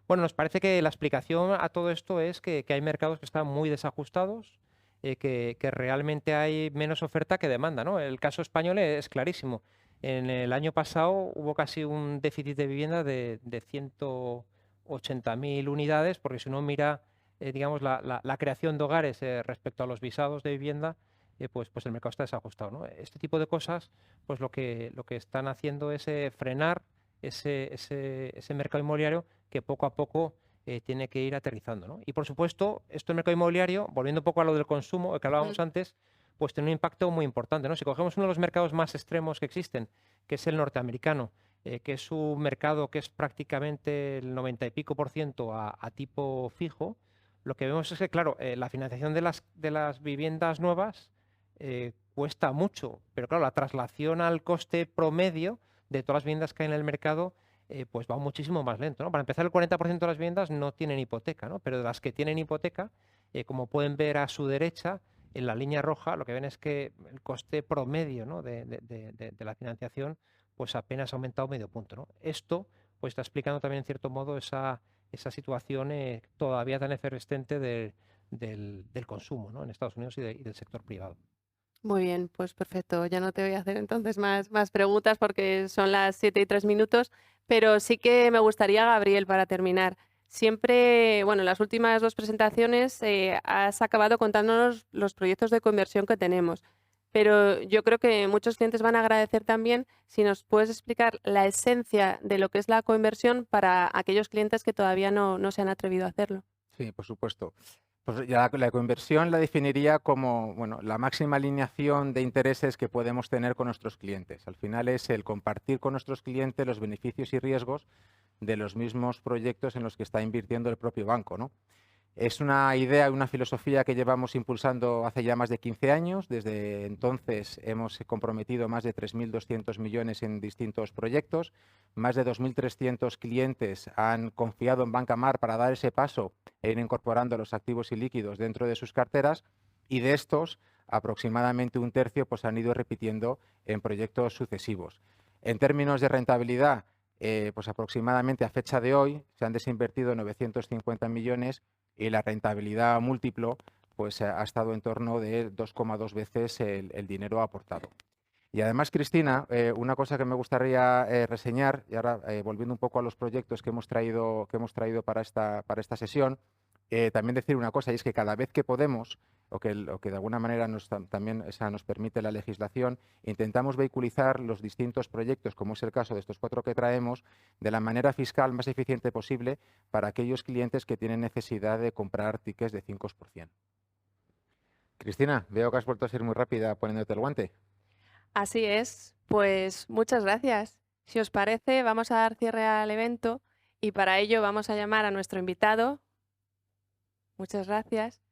Bueno, nos parece que la explicación a todo esto es que hay mercados que están muy desajustados, que realmente hay menos oferta que demanda, ¿no? El caso español es clarísimo. En el año pasado hubo casi un déficit de vivienda de 180.000 unidades, porque si uno mira, digamos, la creación de hogares respecto a los visados de vivienda, pues el mercado está desajustado, ¿no? Este tipo de cosas, pues lo que están haciendo es frenar ese mercado inmobiliario que poco a poco tiene que ir aterrizando, ¿no? Y por supuesto, esto del mercado inmobiliario, volviendo un poco a lo del consumo que hablábamos antes, pues tiene un impacto muy importante, ¿no? Si cogemos uno de los mercados más extremos que existen, que es el norteamericano, que es un mercado que es prácticamente el 90 y pico % a tipo fijo, lo que vemos es que, claro, la financiación de las viviendas nuevas cuesta mucho, pero claro, la traslación al coste promedio de todas las viviendas que hay en el mercado pues va muchísimo más lento, ¿no? Para empezar, el 40% de las viviendas no tienen hipoteca, ¿no? Pero de las que tienen hipoteca, como pueden ver a su derecha, en la línea roja, lo que ven es que el coste promedio, ¿no?, de la financiación pues apenas ha aumentado medio punto, ¿no? Esto pues está explicando también en cierto modo esa situación todavía tan efervescente del consumo, ¿no?, en Estados Unidos y del sector privado. Muy bien, pues perfecto. Ya no te voy a hacer entonces más preguntas porque son las 7:03, pero sí que me gustaría, Gabriel, para terminar. Siempre, bueno, en las últimas 2 presentaciones has acabado contándonos los proyectos de conversión que tenemos, pero yo creo que muchos clientes van a agradecer también si nos puedes explicar la esencia de lo que es la conversión para aquellos clientes que todavía no se han atrevido a hacerlo. Sí, por supuesto. Pues ya la conversión la definiría como, bueno, la máxima alineación de intereses que podemos tener con nuestros clientes. Al final es el compartir con nuestros clientes los beneficios y riesgos de los mismos proyectos en los que está invirtiendo el propio banco, ¿no? Es una idea y una filosofía que llevamos impulsando hace ya más de 15 años. Desde entonces hemos comprometido más de 3.200 millones en distintos proyectos. Más de 2.300 clientes han confiado en Bancamar para dar ese paso e ir incorporando los activos y líquidos dentro de sus carteras. Y de estos, aproximadamente un tercio pues, han ido repitiendo en proyectos sucesivos. En términos de rentabilidad, pues aproximadamente a fecha de hoy se han desinvertido 950 millones y la rentabilidad múltiplo pues ha estado en torno de 2,2 veces el dinero aportado. Y además, Cristina, una cosa que me gustaría reseñar, y ahora volviendo un poco a los proyectos que hemos traído para esta sesión, también decir una cosa, y es que cada vez que podemos, o que de alguna manera también nos permite la legislación, intentamos vehiculizar los distintos proyectos, como es el caso de estos 4 que traemos, de la manera fiscal más eficiente posible para aquellos clientes que tienen necesidad de comprar tickets de 5%. Cristina, veo que has vuelto a ser muy rápida poniéndote el guante. Así es, pues muchas gracias. Si os parece, vamos a dar cierre al evento y para ello vamos a llamar a nuestro invitado. Muchas gracias.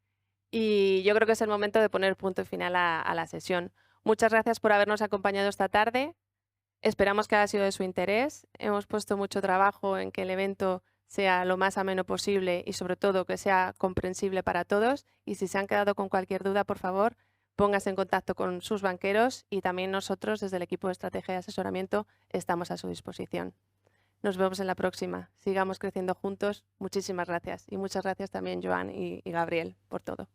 Y yo creo que es el momento de poner punto final a la sesión. Muchas gracias por habernos acompañado esta tarde. Esperamos que haya sido de su interés. Hemos puesto mucho trabajo en que el evento sea lo más ameno posible y sobre todo que sea comprensible para todos. Y si se han quedado con cualquier duda, por favor, póngase en contacto con sus banqueros y también nosotros desde el equipo de estrategia y asesoramiento estamos a su disposición. Nos vemos en la próxima. Sigamos creciendo juntos. Muchísimas gracias. Y muchas gracias también, Joan y Gabriel, por todo.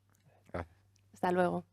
Gracias. Hasta luego.